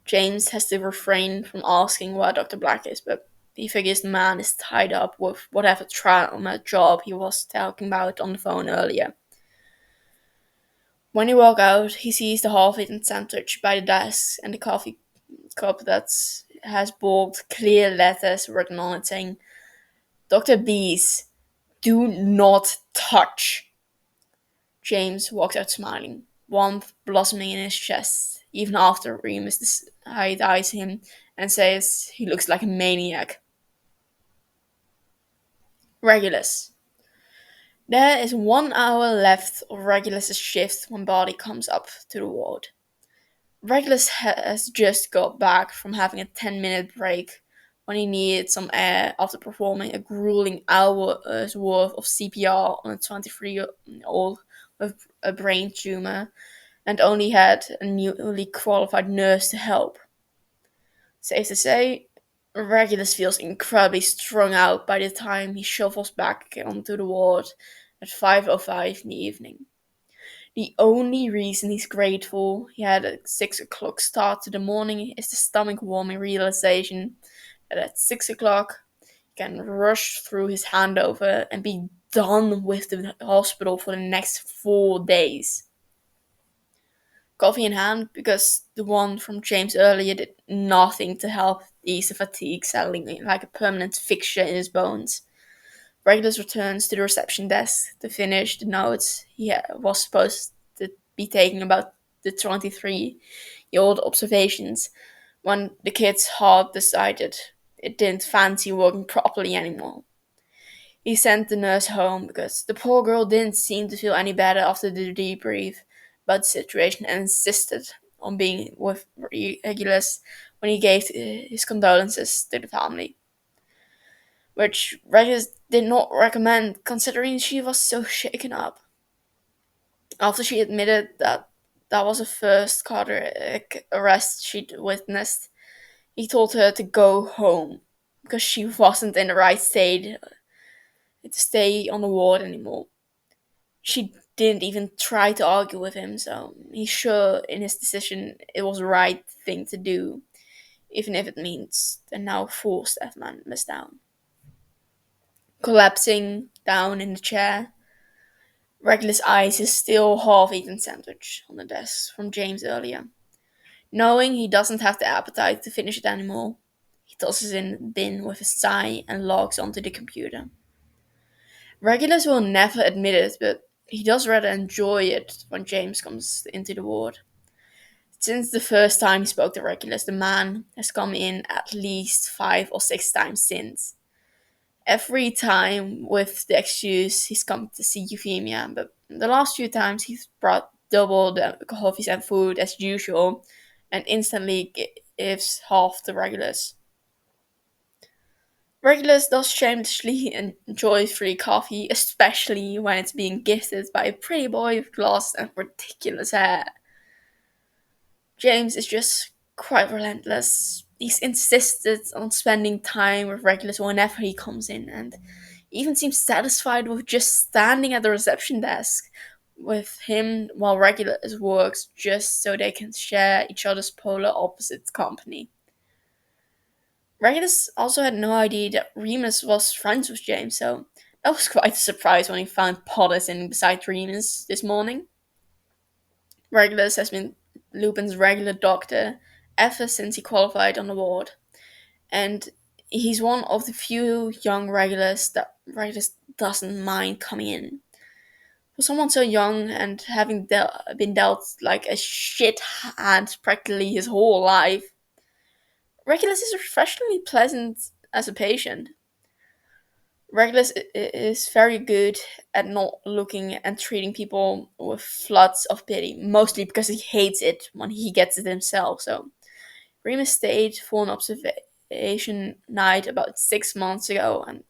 James has to refrain from asking where Dr. Black is, but he figures the man is tied up with whatever trauma job he was talking about on the phone earlier. When he walks out, he sees the half-eaten sandwich by the desk and the coffee cup that has bold, clear letters written on it saying, Dr. Bees, do not touch. James walks out smiling, warmth blossoming in his chest, even after Remus side-eyes him and says he looks like a maniac. Regulus. There is 1 hour left of Regulus's shift when Barty comes up to the ward. Regulus has just got back from having a 10-minute break when he needed some air after performing a grueling hour's worth of CPR on a 23-year-old with a brain tumor and only had a newly qualified nurse to help. Safe to say, Regulus feels incredibly strung out by the time he shuffles back onto the ward at 5:05 in the evening. The only reason he's grateful he had a 6 o'clock start to the morning is the stomach-warming realization that at 6 o'clock he can rush through his handover and be done with the hospital for the next 4 days. coffee in hand, because the one from James earlier did nothing to help ease the fatigue settling in like a permanent fixture in his bones. Regulus returns to the reception desk to finish the notes was supposed to be taking about the 23-year-old observations when the kid's heart decided it didn't fancy working properly anymore. He sent the nurse home because the poor girl didn't seem to feel any better after the debrief about the situation and insisted on being with Regulus when he gave his condolences to the family, which Regulus did not recommend considering she was so shaken up. After she admitted that that was the first cardiac arrest she'd witnessed, he told her to go home because she wasn't in the right state to stay on the ward anymore. She didn't even try to argue with him, so he's sure in his decision it was the right thing to do, even if it means the now full staff members down. Collapsing down in the chair, Regulus eyes his still half-eaten sandwich on the desk from James earlier. Knowing he doesn't have the appetite to finish it anymore, he tosses it in the bin with a sigh and logs onto the computer. Regulus will never admit it, but he does rather enjoy it when James comes into the ward. Since the first time he spoke to Regulus, the man has come in at least 5 or 6 times since. Every time with the excuse he's come to see Euphemia, but the last few times he's brought double the coffees and food as usual and instantly gives half to Regulus. Regulus does shamelessly enjoy free coffee, especially when it's being gifted by a pretty boy with gloss and ridiculous hair. James is just quite relentless. He's insisted on spending time with Regulus whenever he comes in, and even seems satisfied with just standing at the reception desk with him while Regulus works, just so they can share each other's polar opposites company. Regulus also had no idea that Remus was friends with James, so that was quite a surprise when he found Potter sitting beside Remus this morning. Regulus has been Lupin's regular doctor ever since he qualified on the ward, and he's one of the few young regulars that Regulus doesn't mind coming in. For someone so young and having been dealt like a shit hand practically his whole life, Regulus is refreshingly pleasant as a patient. Regulus is very good at not looking and treating people with floods of pity, mostly because he hates it when he gets it himself. So, Remus stayed for an observation night about 6 months ago, and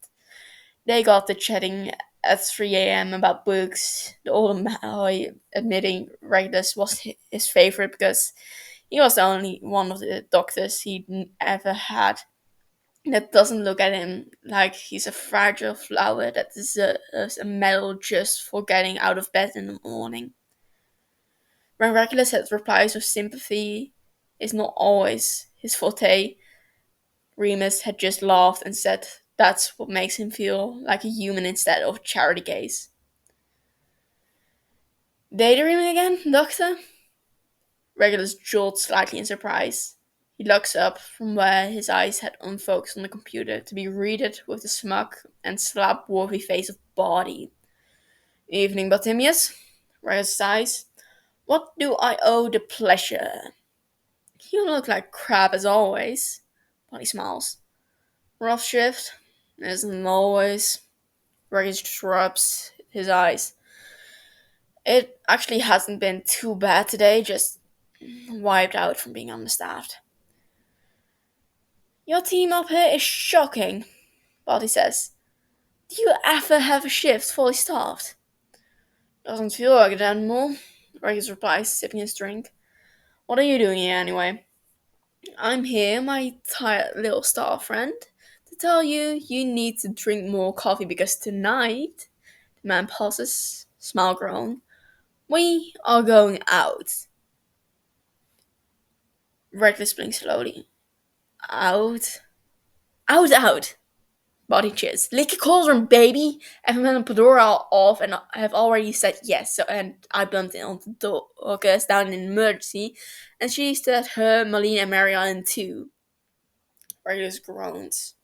they got to chatting at 3 a.m. about books. The older boy admitting Regulus was his favorite because he was the only one of the doctors he'd ever had that doesn't look at him like he's a fragile flower that deserves a medal just for getting out of bed in the morning. When Regulus had replies of sympathy is not always his forte, Remus had just laughed and said that's what makes him feel like a human instead of a charity case. Daydreaming again, Doctor? Regulus jolts slightly in surprise. He looks up from where his eyes had unfocused on the computer to be greeted with the smug and slap-worthy face of Body. Evening, Bartimius. Regulus sighs. What do I owe the pleasure? You look like crap as always. Body smiles. Rough shift? Isn't always. Regulus rubs his eyes. It actually hasn't been too bad today, just wiped out from being understaffed. Your team up here is shocking, Barty says. Do you ever have a shift fully staffed? Doesn't feel like it anymore, Regulus replies, sipping his drink. What are you doing here anyway? I'm here, my tired little star friend, to tell you you need to drink more coffee because tonight, the man pauses, smile grown, we are going out. Regulus blinks slowly. Out? Out, out! Body cheers. Lick a cauldron, baby! Evan and Pedora are off and have already said yes, so, and I bumped into Dorcas down in emergency, and she said her, Malene, and Marianne too. Regulus groans,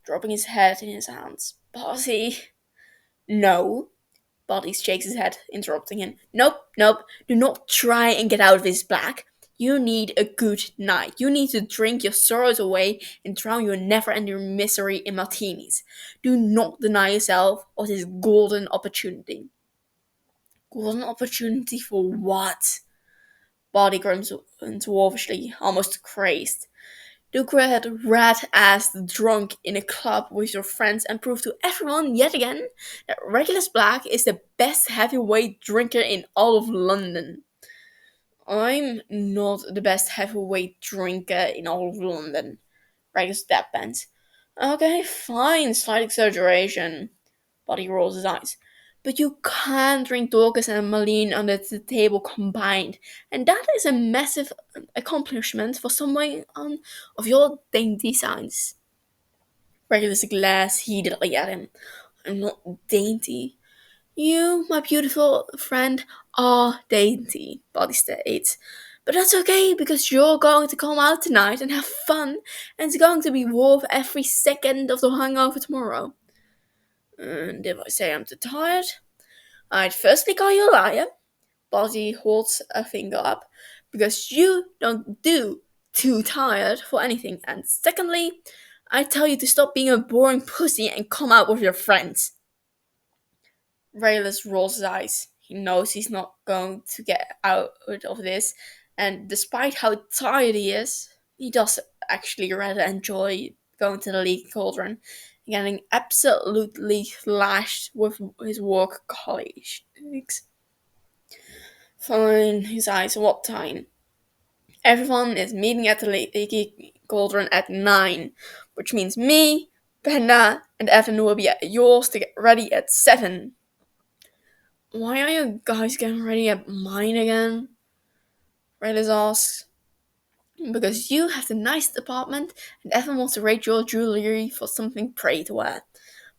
dropping his head in his hands. Body. No. Body shakes his head, interrupting him. Nope, nope. Do not try and get out of this black. You need a good night. You need to drink your sorrows away and drown your never-ending misery in martinis. Do not deny yourself of this golden opportunity. Golden opportunity for what? Body grunts dwarfishly, almost crazed. To get rat-assed drunk in a club with your friends and prove to everyone yet again that Regulus Black is the best heavyweight drinker in all of London. I'm not the best heavyweight drinker in all of London, Regulus deadpans. Okay, fine, slight exaggeration. Body rolls his eyes. But you can't drink Dorcas and Malene under the table combined, and that is a massive accomplishment for someone of your dainty size. Regulus glares heatedly at him. I'm not dainty. You, my beautiful friend, are dainty, Body states. But that's okay, because you're going to come out tonight and have fun, and it's going to be worth every second of the hangover tomorrow. And if I say I'm too tired, I'd firstly call you a liar. Body holds a finger up because you don't do too tired for anything. And secondly, I tell you to stop being a boring pussy and come out with your friends. Rayless rolls his eyes. He knows he's not going to get out of this, and despite how tired he is, he does actually rather enjoy going to the league cauldron and getting absolutely slashed with his work colleagues. Fine, his eyes, what time? Everyone is meeting at the leaky cauldron at 9, which means me, Panda, and Evan will be at yours to get ready at 7. Why are you guys getting ready at mine again? Raylis asks. Because you have the nicest apartment, and Evan wants to rate your jewelry for something pretty to wear.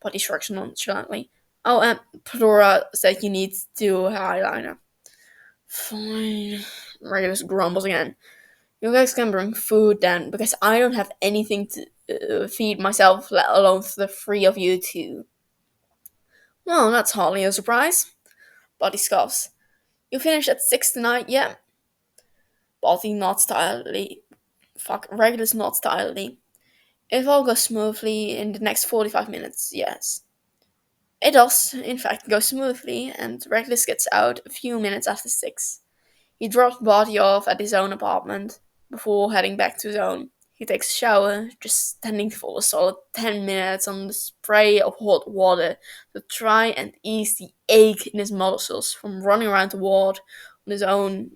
But he shrugs nonchalantly. Oh, and Pedora said you need to do her eyeliner. Fine. Raylis grumbles again. You guys can bring food then, because I don't have anything to feed myself, let alone the three of you two. Well, that's hardly a surprise. Body scoffs. You finished at 6 tonight, yeah? Body nods tiredly. Regulus nods tiredly. If all goes smoothly in the next 45 minutes, yes. It does, in fact, go smoothly, and Regulus gets out a few minutes after 6. He drops Body off at his own apartment before heading back to his own. He takes a shower, just standing for a solid 10 minutes on the spray of hot water to try and ease the ache in his muscles from running around the ward on his own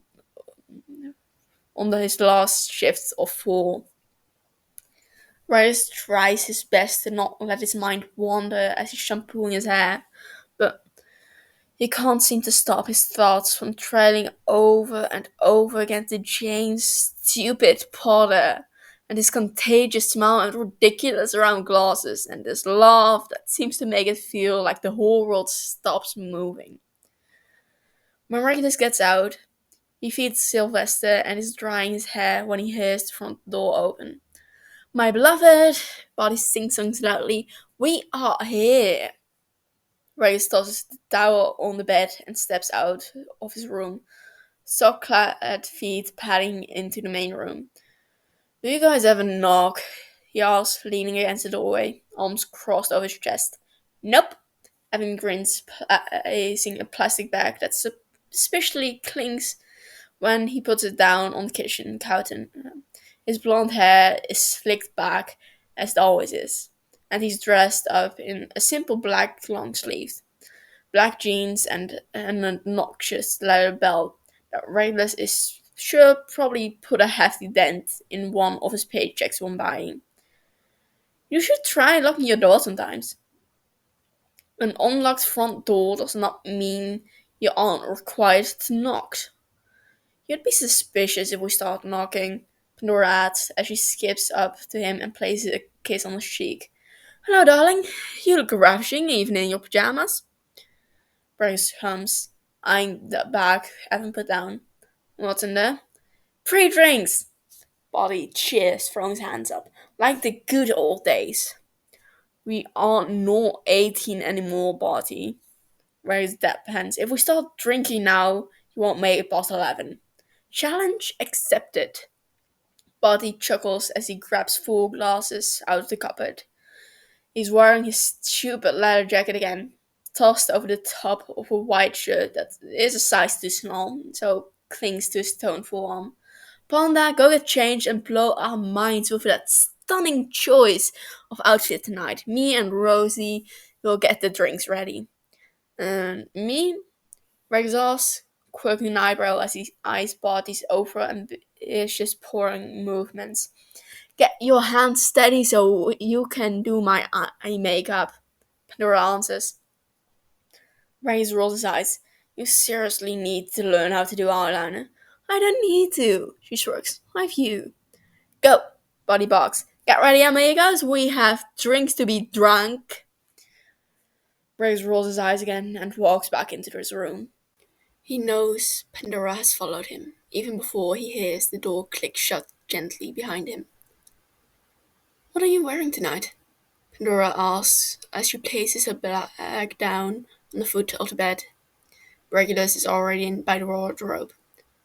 on his last shift of 4. Rice tries his best to not let his mind wander as he's shampooing his hair, but he can't seem to stop his thoughts from trailing over and over again to Jane's stupid Potter, and his contagious smile and ridiculous round glasses, and this laugh that seems to make it feel like the whole world stops moving. When Regulus gets out, he feeds Sylvester and is drying his hair when he hears the front door open. My beloved, Body sing-songs loudly, we are here. Regulus tosses the towel on the bed and steps out of his room, sock-clad feet padding into the main room. Do you guys ever knock? He asks, leaning against the doorway, arms crossed over his chest. Nope. Evan grins, placing a plastic bag that suspiciously clings when he puts it down on the kitchen counter. His blonde hair is slicked back, as it always is, and he's dressed up in a simple black long sleeve, black jeans, and an obnoxious leather belt that Regulus is sure probably put a hefty dent in one of his paychecks when buying. You should try locking your door sometimes. An unlocked front door does not mean you aren't required to knock. You'd be suspicious if we start knocking, Pandora adds as she skips up to him and places a kiss on his cheek. Hello, darling. You look ravishing even in your pajamas. Bryce hums, eyeing the bag Evan put down. What's in there? Free drinks! Body cheers, throwing his hands up. Like the good old days. We are not 18 anymore, Body. Raise that pants. If we start drinking now, you won't make it past 11. Challenge accepted. Body chuckles as he grabs 4 glasses out of the cupboard. He's wearing his stupid leather jacket again, tossed over the top of a white shirt that is a size too small, so clings to his toned forearm. Panda, go get changed and blow our minds with that stunning choice of outfit tonight. Me and Rosie will get the drinks ready. And me, Rexos, quirking an eyebrow as he eyes bodies over ambitious pouring movements. Get your hands steady so you can do my eye makeup, Pandora answers. Reyes rolls his eyes. You seriously need to learn how to do eyeliner. I don't need to, she shrugs. I've you. Go, Body Box. Get ready, amigos. We have drinks to be drunk. Reyes rolls his eyes again and walks back into his room. He knows Pandora has followed him, even before he hears the door click shut gently behind him. What are you wearing tonight? Pandora asks as she places her bag down on the foot of the bed. Regulus is already in by the wardrobe.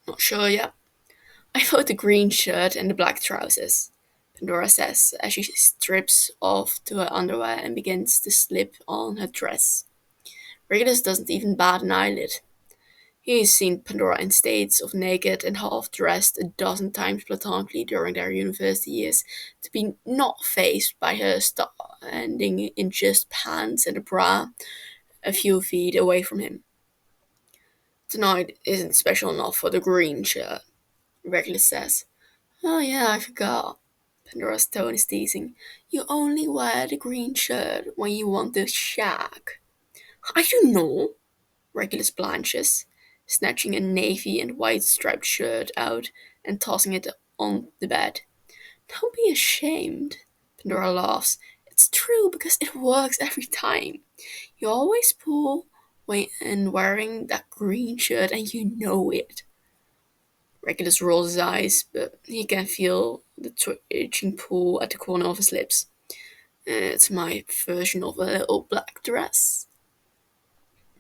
Not sure yet. I thought the green shirt and the black trousers, Pandora says as she strips off to her underwear and begins to slip on her dress. Regulus doesn't even bat an eyelid. He's seen Pandora in states of naked and half-dressed a dozen times platonically during their university years, to be not faced by her standing in just pants and a bra a few feet away from him. Tonight isn't special enough for the green shirt, Regulus says. Oh yeah, I forgot. Pandora's tone is teasing. You only wear the green shirt when you want to shag. I do know, Regulus blanches, snatching a navy and white striped shirt out and tossing it on the bed. Don't be ashamed, Pandora laughs. It's true because it works every time. You always pull when wearing that green shirt and you know it. Regulus rolls his eyes, but he can feel the twitching pull at the corner of his lips. It's my version of a little black dress.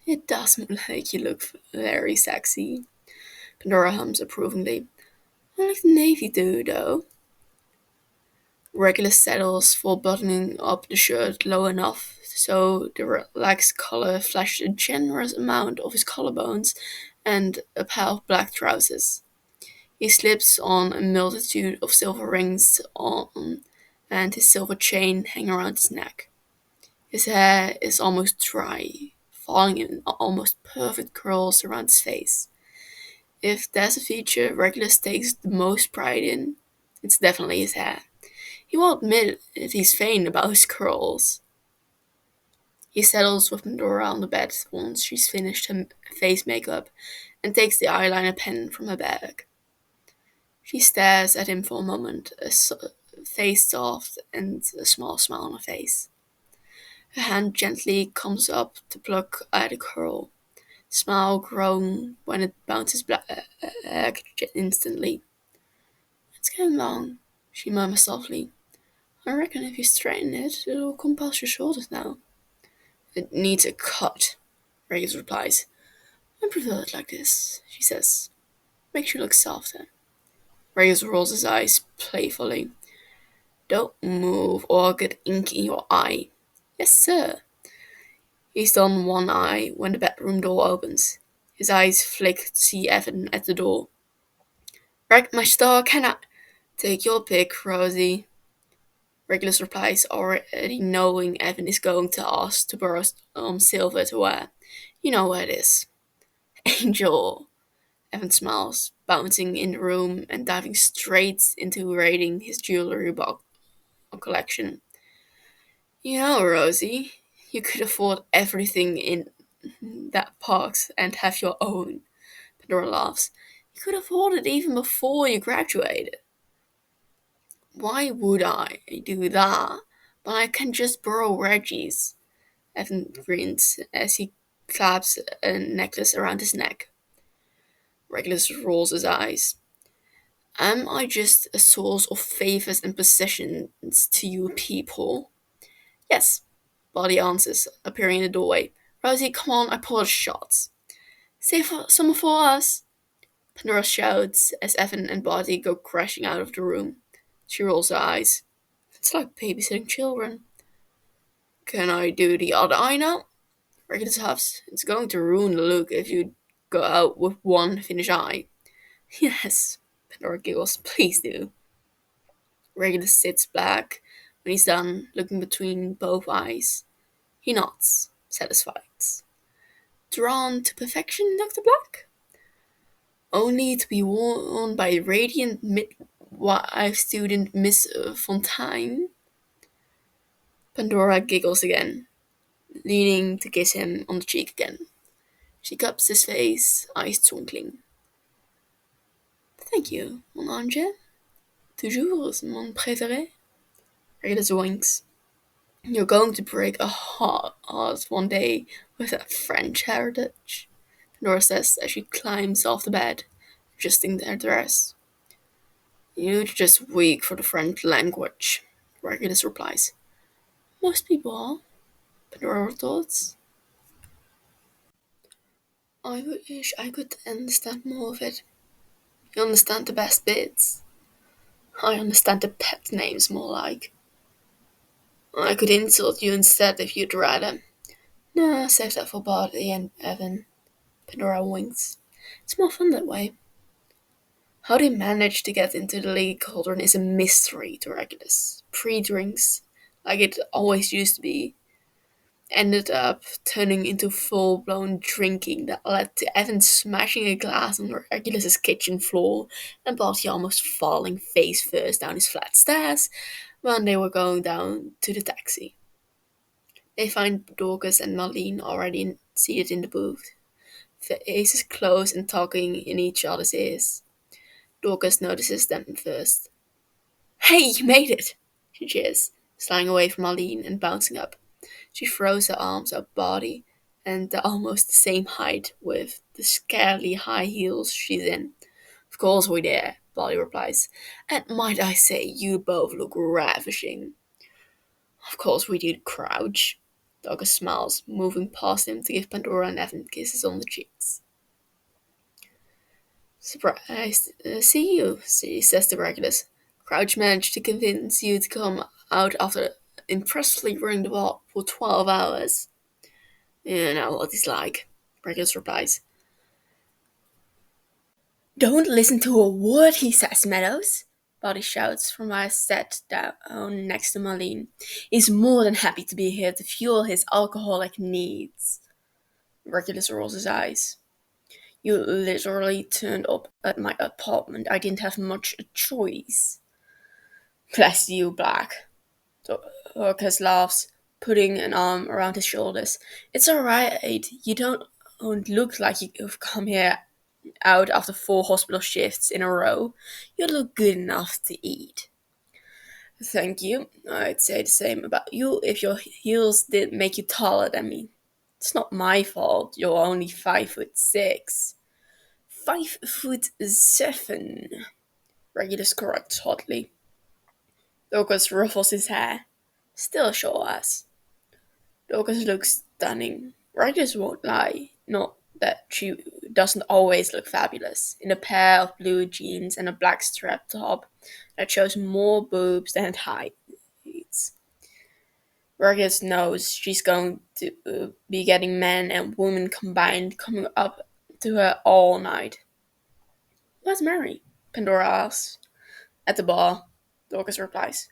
It does make you look very sexy. Pandora hums approvingly. I like the navy too, though. Regulus settles for buttoning up the shirt low enough so the relaxed collar flashes a generous amount of his collarbones and a pair of black trousers. He slips on a multitude of silver rings on and his silver chain hang around his neck. His hair is almost dry, falling in almost perfect curls around his face. If there's a feature Regulus takes the most pride in, it's definitely his hair. He won't admit he's vain about his curls. He settles with Pandora on the bed once she's finished her face makeup and takes the eyeliner pen from her bag. She stares at him for a moment, a face soft and a small smile on her face. Her hand gently comes up to pluck at a curl, smile growing when it bounces back instantly. It's getting long, she murmurs softly. I reckon if you straighten it, it'll come past your shoulders now. It needs a cut, Regis replies. I prefer it like this, she says. Makes you look softer. Regis rolls his eyes playfully. Don't move or I'll get ink in your eye. Yes, sir. He's done one eye when the bedroom door opens. His eyes flick to see Evan at the door. Wreck my star, can I? Take your pick, Rosie. Regulus replies, already knowing Evan is going to ask to borrow silver to wear. You know where it is. Angel. Evan smiles, bouncing in the room and diving straight into raiding his jewelry box collection. You know, Rosie, you could afford everything in that box and have your own. Pandora laughs. You could afford it even before you graduated. Why would I do that? But I can just borrow Reggie's. Evan grins as he claps a necklace around his neck. Regulus rolls his eyes. Am I just a source of favors and possessions to you people? Yes, Body answers, appearing in the doorway. Rosie, come on, I pull the shots. Save some for us. Pandora shouts as Evan and Body go crashing out of the room. She rolls her eyes. It's like babysitting children. Can I do the other eye now? Regulus huffs. It's going to ruin the look if you go out with one finished eye. Yes, Pandora giggles. Please do. Regulus sits back when he's done, looking between both eyes. He nods, satisfied. Drawn to perfection, Dr. Black? Only to be worn by radiant midwife student Miss Fontaine? Pandora giggles again, leaning to kiss him on the cheek again. She cups his face, eyes twinkling. Thank you, mon ange. Toujours mon préféré. Regulus winks. You're going to break a heart one day with that French heritage, Pandora says as she climbs off the bed, adjusting their dress. You're just weak for the French language, Regulus replies. Most people are, Pandora retorts. I wish I could understand more of it. You understand the best bits. I understand the pet names more like. I could insult you instead if you'd rather. Nah, save that for Barty and Evan. Pandora winks. It's more fun that way. How they managed to get into the Lady Cauldron is a mystery to Regulus. Pre-drinks, like it always used to be, ended up turning into full-blown drinking that led to Evan smashing a glass on Regulus's kitchen floor and Barty almost falling face first down his flat stairs when they were going down to the taxi. They find Dorcas and Marlene already seated in the booth, faces close and talking in each other's ears. Dorcas notices them first. Hey, you made it! She cheers, sliding away from Marlene and bouncing up. She throws her arms up Body, and they're almost the same height with the scarily high heels she's in. Of course we dare, Body replies. And might I say, you both look ravishing. Of course we do, Crouch. Dorcas smiles, moving past him to give Pandora and Evan kisses on the cheeks. Surprised to see you, she says to Regulus. Crouch managed to convince you to come out after impressively running the bar for 12 hours. You know what he's like, Regulus replies. Don't listen to a word he says, Meadows, Body shouts from where I sat down next to Marlene. He's more than happy to be here to fuel his alcoholic needs. Regulus rolls his eyes. You literally turned up at my apartment. I didn't have much a choice. Bless you, Black. Dorcas laughs, putting an arm around his shoulders. It's alright. You don't look like you've come here out after 4 hospital shifts in a row. You look good enough to eat. Thank you. I'd say the same about you if your heels didn't make you taller than me. It's not my fault. You're only 5'6". 5'7", Regulus corrects hotly. Dorcas ruffles his hair. Still a short ass. Dorcas looks stunning. Regulus won't lie. Not that she doesn't always look fabulous. In a pair of blue jeans and a black strap top that shows more boobs than it hides. Regulus knows she's going to be getting men and women combined coming up to her all night. Where's Mary? Pandora asks. At the bar, Dorcas replies.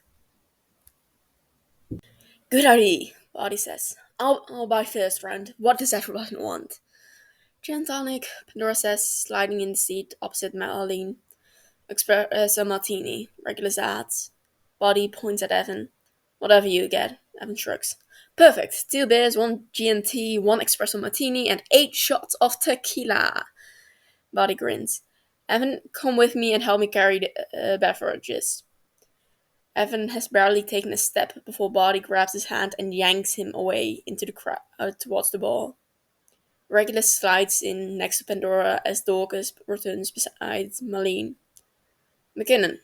Good idea, Body says. I'll buy first round. What does everyone want? Gin tonic, Pandora says, sliding in the seat opposite Marlene. Espresso martini, Regulus adds. Body points at Evan. Whatever you get, Evan shrugs. Perfect. 2 beers, 1 G&T, 1 espresso martini, and 8 shots of tequila. Body grins. Evan, come with me and help me carry the beverages. Evan has barely taken a step before Barty grabs his hand and yanks him away into the crowd towards the bar. Regulus slides in next to Pandora as Dorcas returns beside Malene. McKinnon.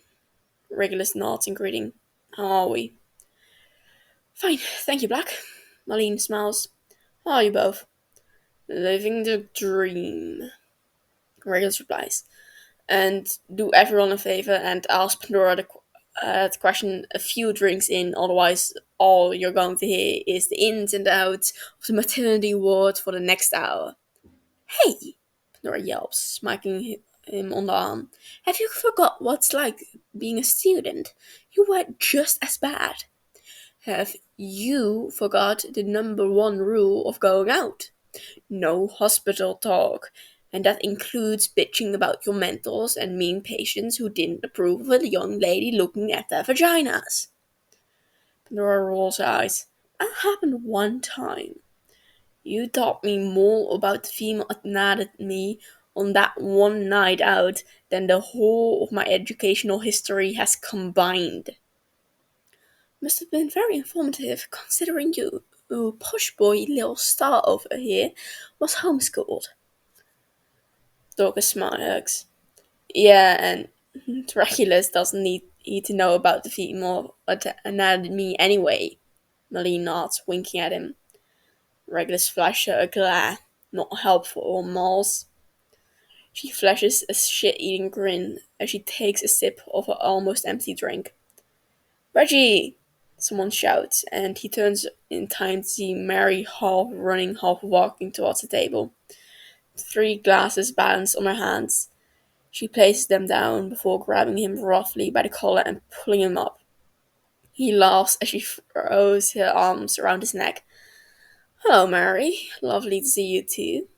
Regulus nods in greeting. How are we? Fine, thank you, Black. Malene smiles. How are you both? Living the dream. Regulus replies. And do everyone a favor and ask Pandora the question a few drinks in, otherwise all you're going to hear is the ins and outs of the maternity ward for the next hour. Hey! Pandora yelps, smacking him on the arm. Have you forgot what's like being a student? You were just as bad. Have you forgot the number one rule of going out? No hospital talk. And that includes bitching about your mentors and mean patients who didn't approve of a young lady looking at their vaginas. Pandora rolls her eyes. That happened one time. You taught me more about the female anatomy on that one night out than the whole of my educational history has combined. Must have been very informative, considering you posh boy little star over here was homeschooled. Dorcas smirks. Yeah, and Dracula's doesn't need to know about the female anatomy anyway. Malene nods, winking at him. Regulus flashes her a glare. Not helpful, Malls. She flashes a shit-eating grin as she takes a sip of her almost empty drink. Reggie! Someone shouts, and he turns in time to see Mary half running, half walking towards the table. 3 glasses balance on her hands. She places them down before grabbing him roughly by the collar and pulling him up. He laughs as she throws her arms around his neck. Hello, Mary. Lovely to see you too.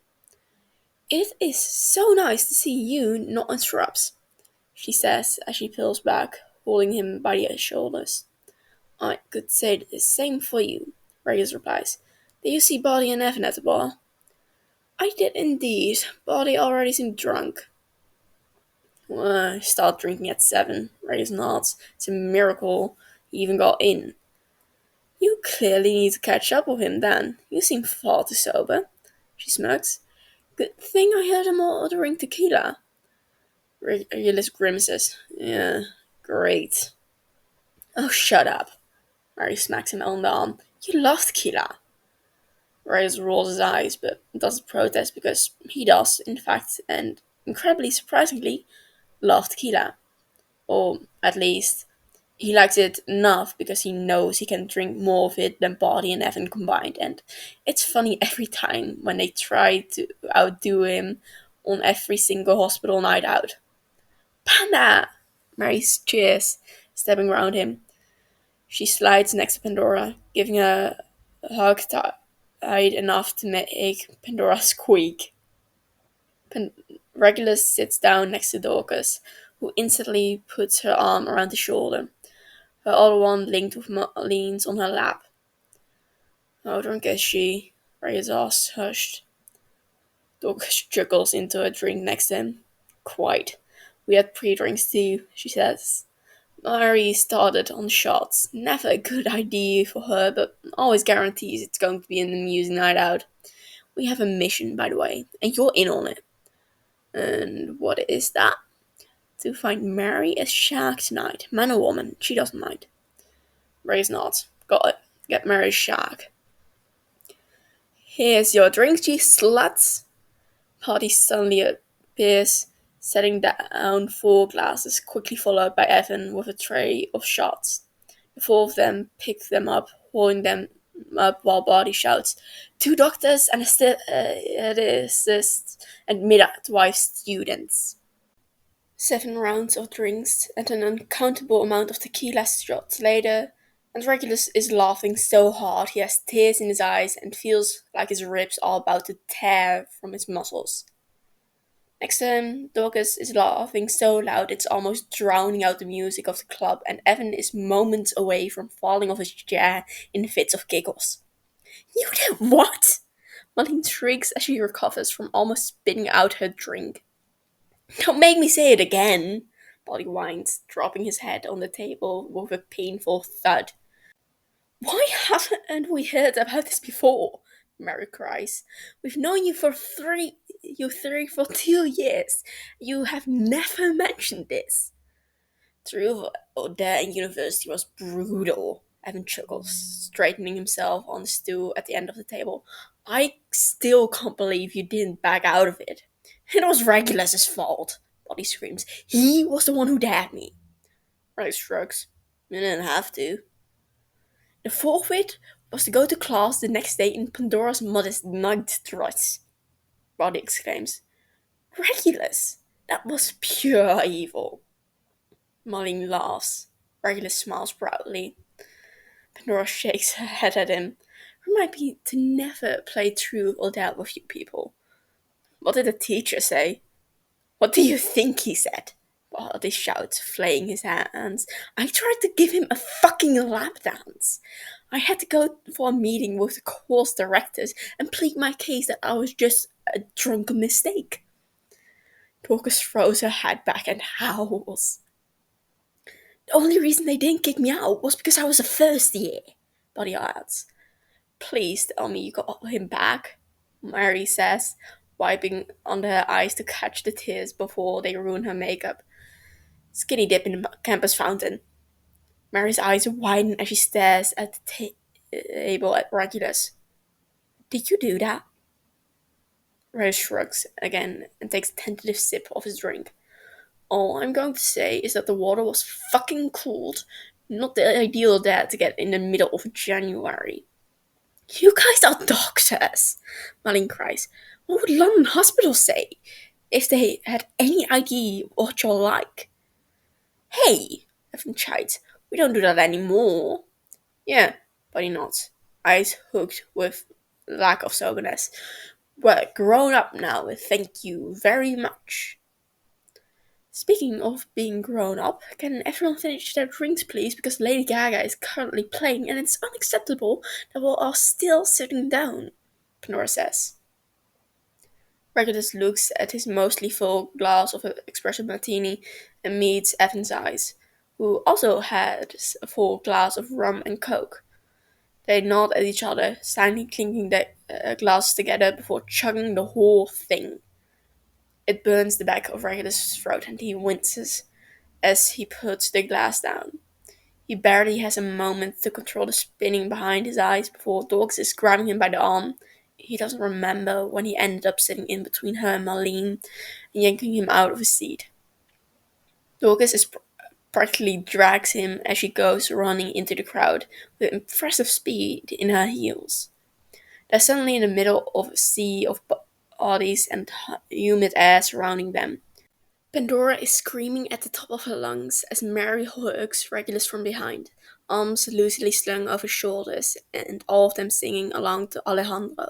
It is so nice to see you not in shrubs, she says as she pulls back, holding him by the shoulders. I could say the same for you, Regulus replies. Did you see Barty and Evan at the bar? I did indeed. Barty already seemed drunk. I started drinking at 7, Regulus nods. It's a miracle he even got in. You clearly need to catch up with him then. You seem far too sober, she smirks. Good thing I heard him ordering tequila. Regulus grimaces. Yeah, great. Oh, shut up. Mary smacks him on the arm. You love tequila. Regulus rolls his eyes, but doesn't protest because he does, in fact, and incredibly surprisingly, love tequila. Or, at least, he likes it enough because he knows he can drink more of it than Barty and Evan combined, and it's funny every time when they try to outdo him on every single hospital night out. Panda! Mary cheers, stepping around him. She slides next to Pandora, giving her a hug tight enough to make Pandora squeak. Regulus sits down next to Dorcas, who instantly puts her arm around his shoulder, her other one linked with Malene's on her lap. How drunk is she? Regulus asks, hushed. Dorcas juggles into a drink next to him. Quite. We had pre-drinks too, she says. Mary started on shots. Never a good idea for her, but always guarantees it's going to be an amusing night out. We have a mission, by the way, and you're in on it. And what is that? To find Mary a shark tonight. Man or woman, she doesn't mind. Ray's nods. Got it. Get Mary a shark. Here's your drink, you sluts. Party suddenly appears, setting down 4 glasses, quickly followed by Evan with a tray of shots. The 4 of them pick them up, holding them up while Barty shouts, 2 doctors, anesthetists, and midwife students. 7 rounds of drinks and an uncountable amount of tequila shots later, and Regulus is laughing so hard he has tears in his eyes and feels like his ribs are about to tear from his muscles. Next to him, Dorcas is laughing so loud it's almost drowning out the music of the club, and Evan is moments away from falling off his chair in fits of giggles. You did what? Malene shrieks as she recovers from almost spitting out her drink. Don't make me say it again, Polly whines, dropping his head on the table with a painful thud. Why haven't we heard about this before? Mary cries. We've known you three for 2 years. You have never mentioned this. Truth or dare in university was brutal. Evan chuckles, straightening himself on the stool at the end of the table. I still can't believe you didn't back out of it. It was Regulus's fault, Body screams. He was the one who dared me. Riley shrugs. You didn't have to. The forfeit was to go to class the next day in Pandora's modest night dress. Body exclaims. Regulus! That was pure evil. Marlene laughs. Regulus smiles proudly. Pandora shakes her head at him. Remind me to never play truth or dare with you people. What did the teacher say? What do you think he said? Baldy shouts, flaying his hands. I tried to give him a fucking lap dance. I had to go for a meeting with the course directors and plead my case that I was just a drunken mistake. Dorcas throws her head back and howls. The only reason they didn't kick me out was because I was a first year, Buddy adds. Please tell me you got him back, Mary says, wiping under her eyes to catch the tears before they ruin her makeup. Skinny dip in the campus fountain. Mary's eyes widen as she stares at the table at Regulus. Did you do that? Regulus shrugs again and takes a tentative sip of his drink. All I'm going to say is that the water was fucking cold. Not the ideal date to get in the middle of January. You guys are doctors, Malin cries. What would London hospitals say if they had any idea what you're like? Hey, Evan chides. We don't do that anymore. Yeah, Buddy nods, eyes hooked with lack of soberness. We're grown up now, thank you very much. Speaking of being grown up, can everyone finish their drinks please, because Lady Gaga is currently playing and it's unacceptable that we are still sitting down, Pandora says. Regulus looks at his mostly full glass of espresso martini and meets Evan's eyes, who also had a full glass of rum and coke. They nod at each other, silently clinking their glasses together before chugging the whole thing. It burns the back of Regulus' throat and he winces as he puts the glass down. He barely has a moment to control the spinning behind his eyes before Dorcas is grabbing him by the arm. He doesn't remember when he ended up sitting in between her and Marlene and yanking him out of his seat. Dorcas practically drags him as she goes running into the crowd with impressive speed in her heels. They're suddenly in the middle of a sea of bodies and humid air surrounding them. Pandora is screaming at the top of her lungs as Mary hugs Regulus from behind, arms loosely slung over shoulders, and all of them singing along to Alejandro.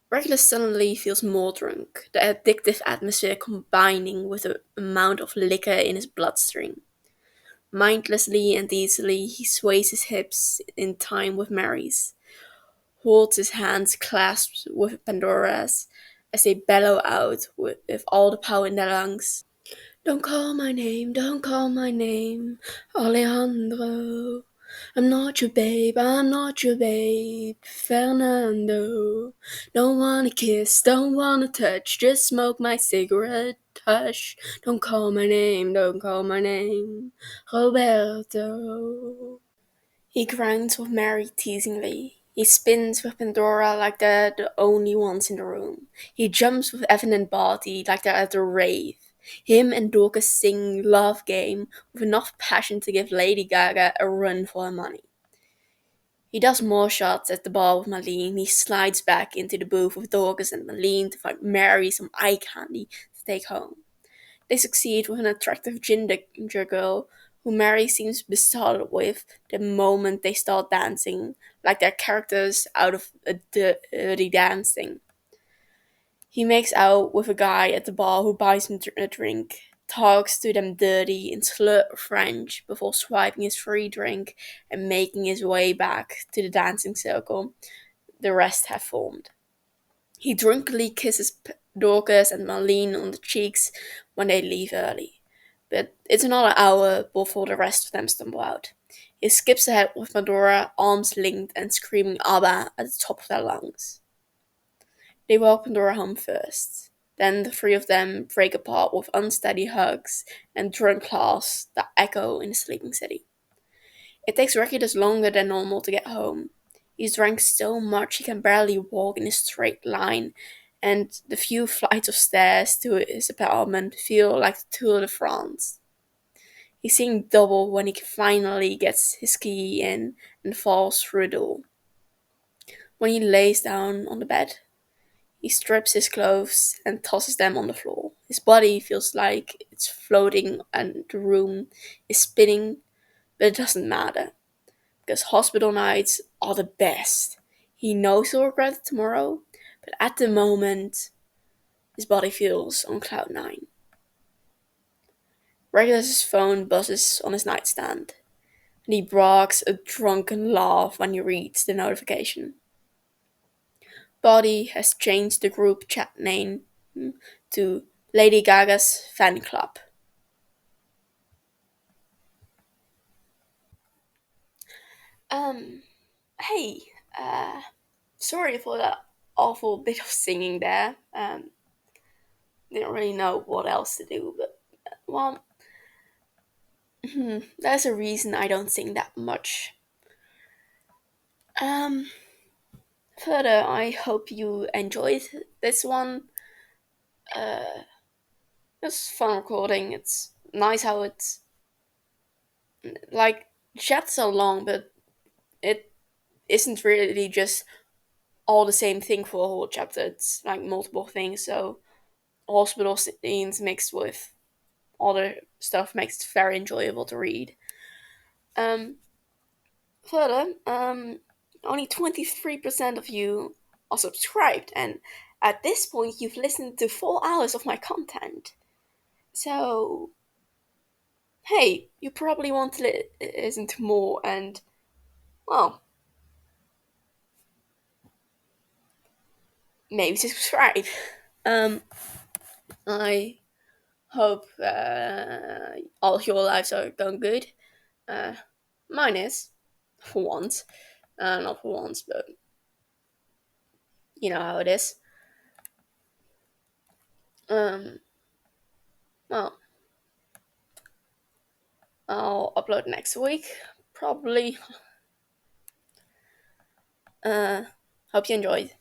Regulus suddenly feels more drunk, the addictive atmosphere combining with the amount of liquor in his bloodstream. Mindlessly and easily, he sways his hips in time with Mary's, holds his hands clasped with Pandora's as they bellow out with all the power in their lungs. Don't call my name, don't call my name, Alejandro. I'm not your babe, I'm not your babe, Fernando. Don't wanna kiss, don't wanna touch, just smoke my cigarette, hush. Don't call my name, don't call my name, Roberto. He grinds with Mary teasingly. He spins with Pandora like they're the only ones in the room. He jumps with Evan and Barty like they're at a rave. Him and Dorcas sing Love Game with enough passion to give Lady Gaga a run for her money. He does more shots at the bar with Marlene. He slides back into the booth with Dorcas and Marlene to find Mary some eye candy to take home. They succeed with an attractive ginger girl who Mary seems besotted with the moment they start dancing, like they're characters out of a Dirty Dancing. He makes out with a guy at the bar who buys him a drink, talks to them dirty in slurred French before swiping his free drink and making his way back to the dancing circle the rest have formed. He drunkenly kisses Dorcas and Marlene on the cheeks when they leave early. But it's another hour before the rest of them stumble out. He skips ahead with Medora, arms linked and screaming Abba at the top of their lungs. They welcome Dora home first. Then the three of them break apart with unsteady hugs and drunk laughs that echo in the sleeping city. It takes Regulus longer than normal to get home. He's drank so much he can barely walk in a straight line, and the few flights of stairs to his apartment feel like the Tour de France. He's seeing double when he finally gets his key in and falls through a door. When he lays down on the bed, he strips his clothes and tosses them on the floor. His body feels like it's floating and the room is spinning, but it doesn't matter because hospital nights are the best. He knows he'll regret it tomorrow, but at the moment, his body feels on cloud nine. Regulus's phone buzzes on his nightstand, and he barks a drunken laugh when he reads the notification. Body has changed the group chat name to Lady Gaga's fan club. Um, hey, uh, sorry for that awful bit of singing there. Didn't really know what else to do, but well, there's a reason I don't sing that much. Um, Further, I hope you enjoyed this one. Uh, it's fun recording. It's nice how it's like chapters so long, but it isn't really just all the same thing for a whole chapter. It's like multiple things. So hospital scenes mixed with other stuff makes it very enjoyable to read. Um, Further, only 23% of you are subscribed, and at this point, you've listened to 4 hours of my content. So, hey, you probably want to listen to more, and well, maybe subscribe. Um, I hope all of your lives are going good. Uh, Mine is, for once. Not for once, but you know how it is. Um, well, I'll upload next week, probably. Hope you enjoyed.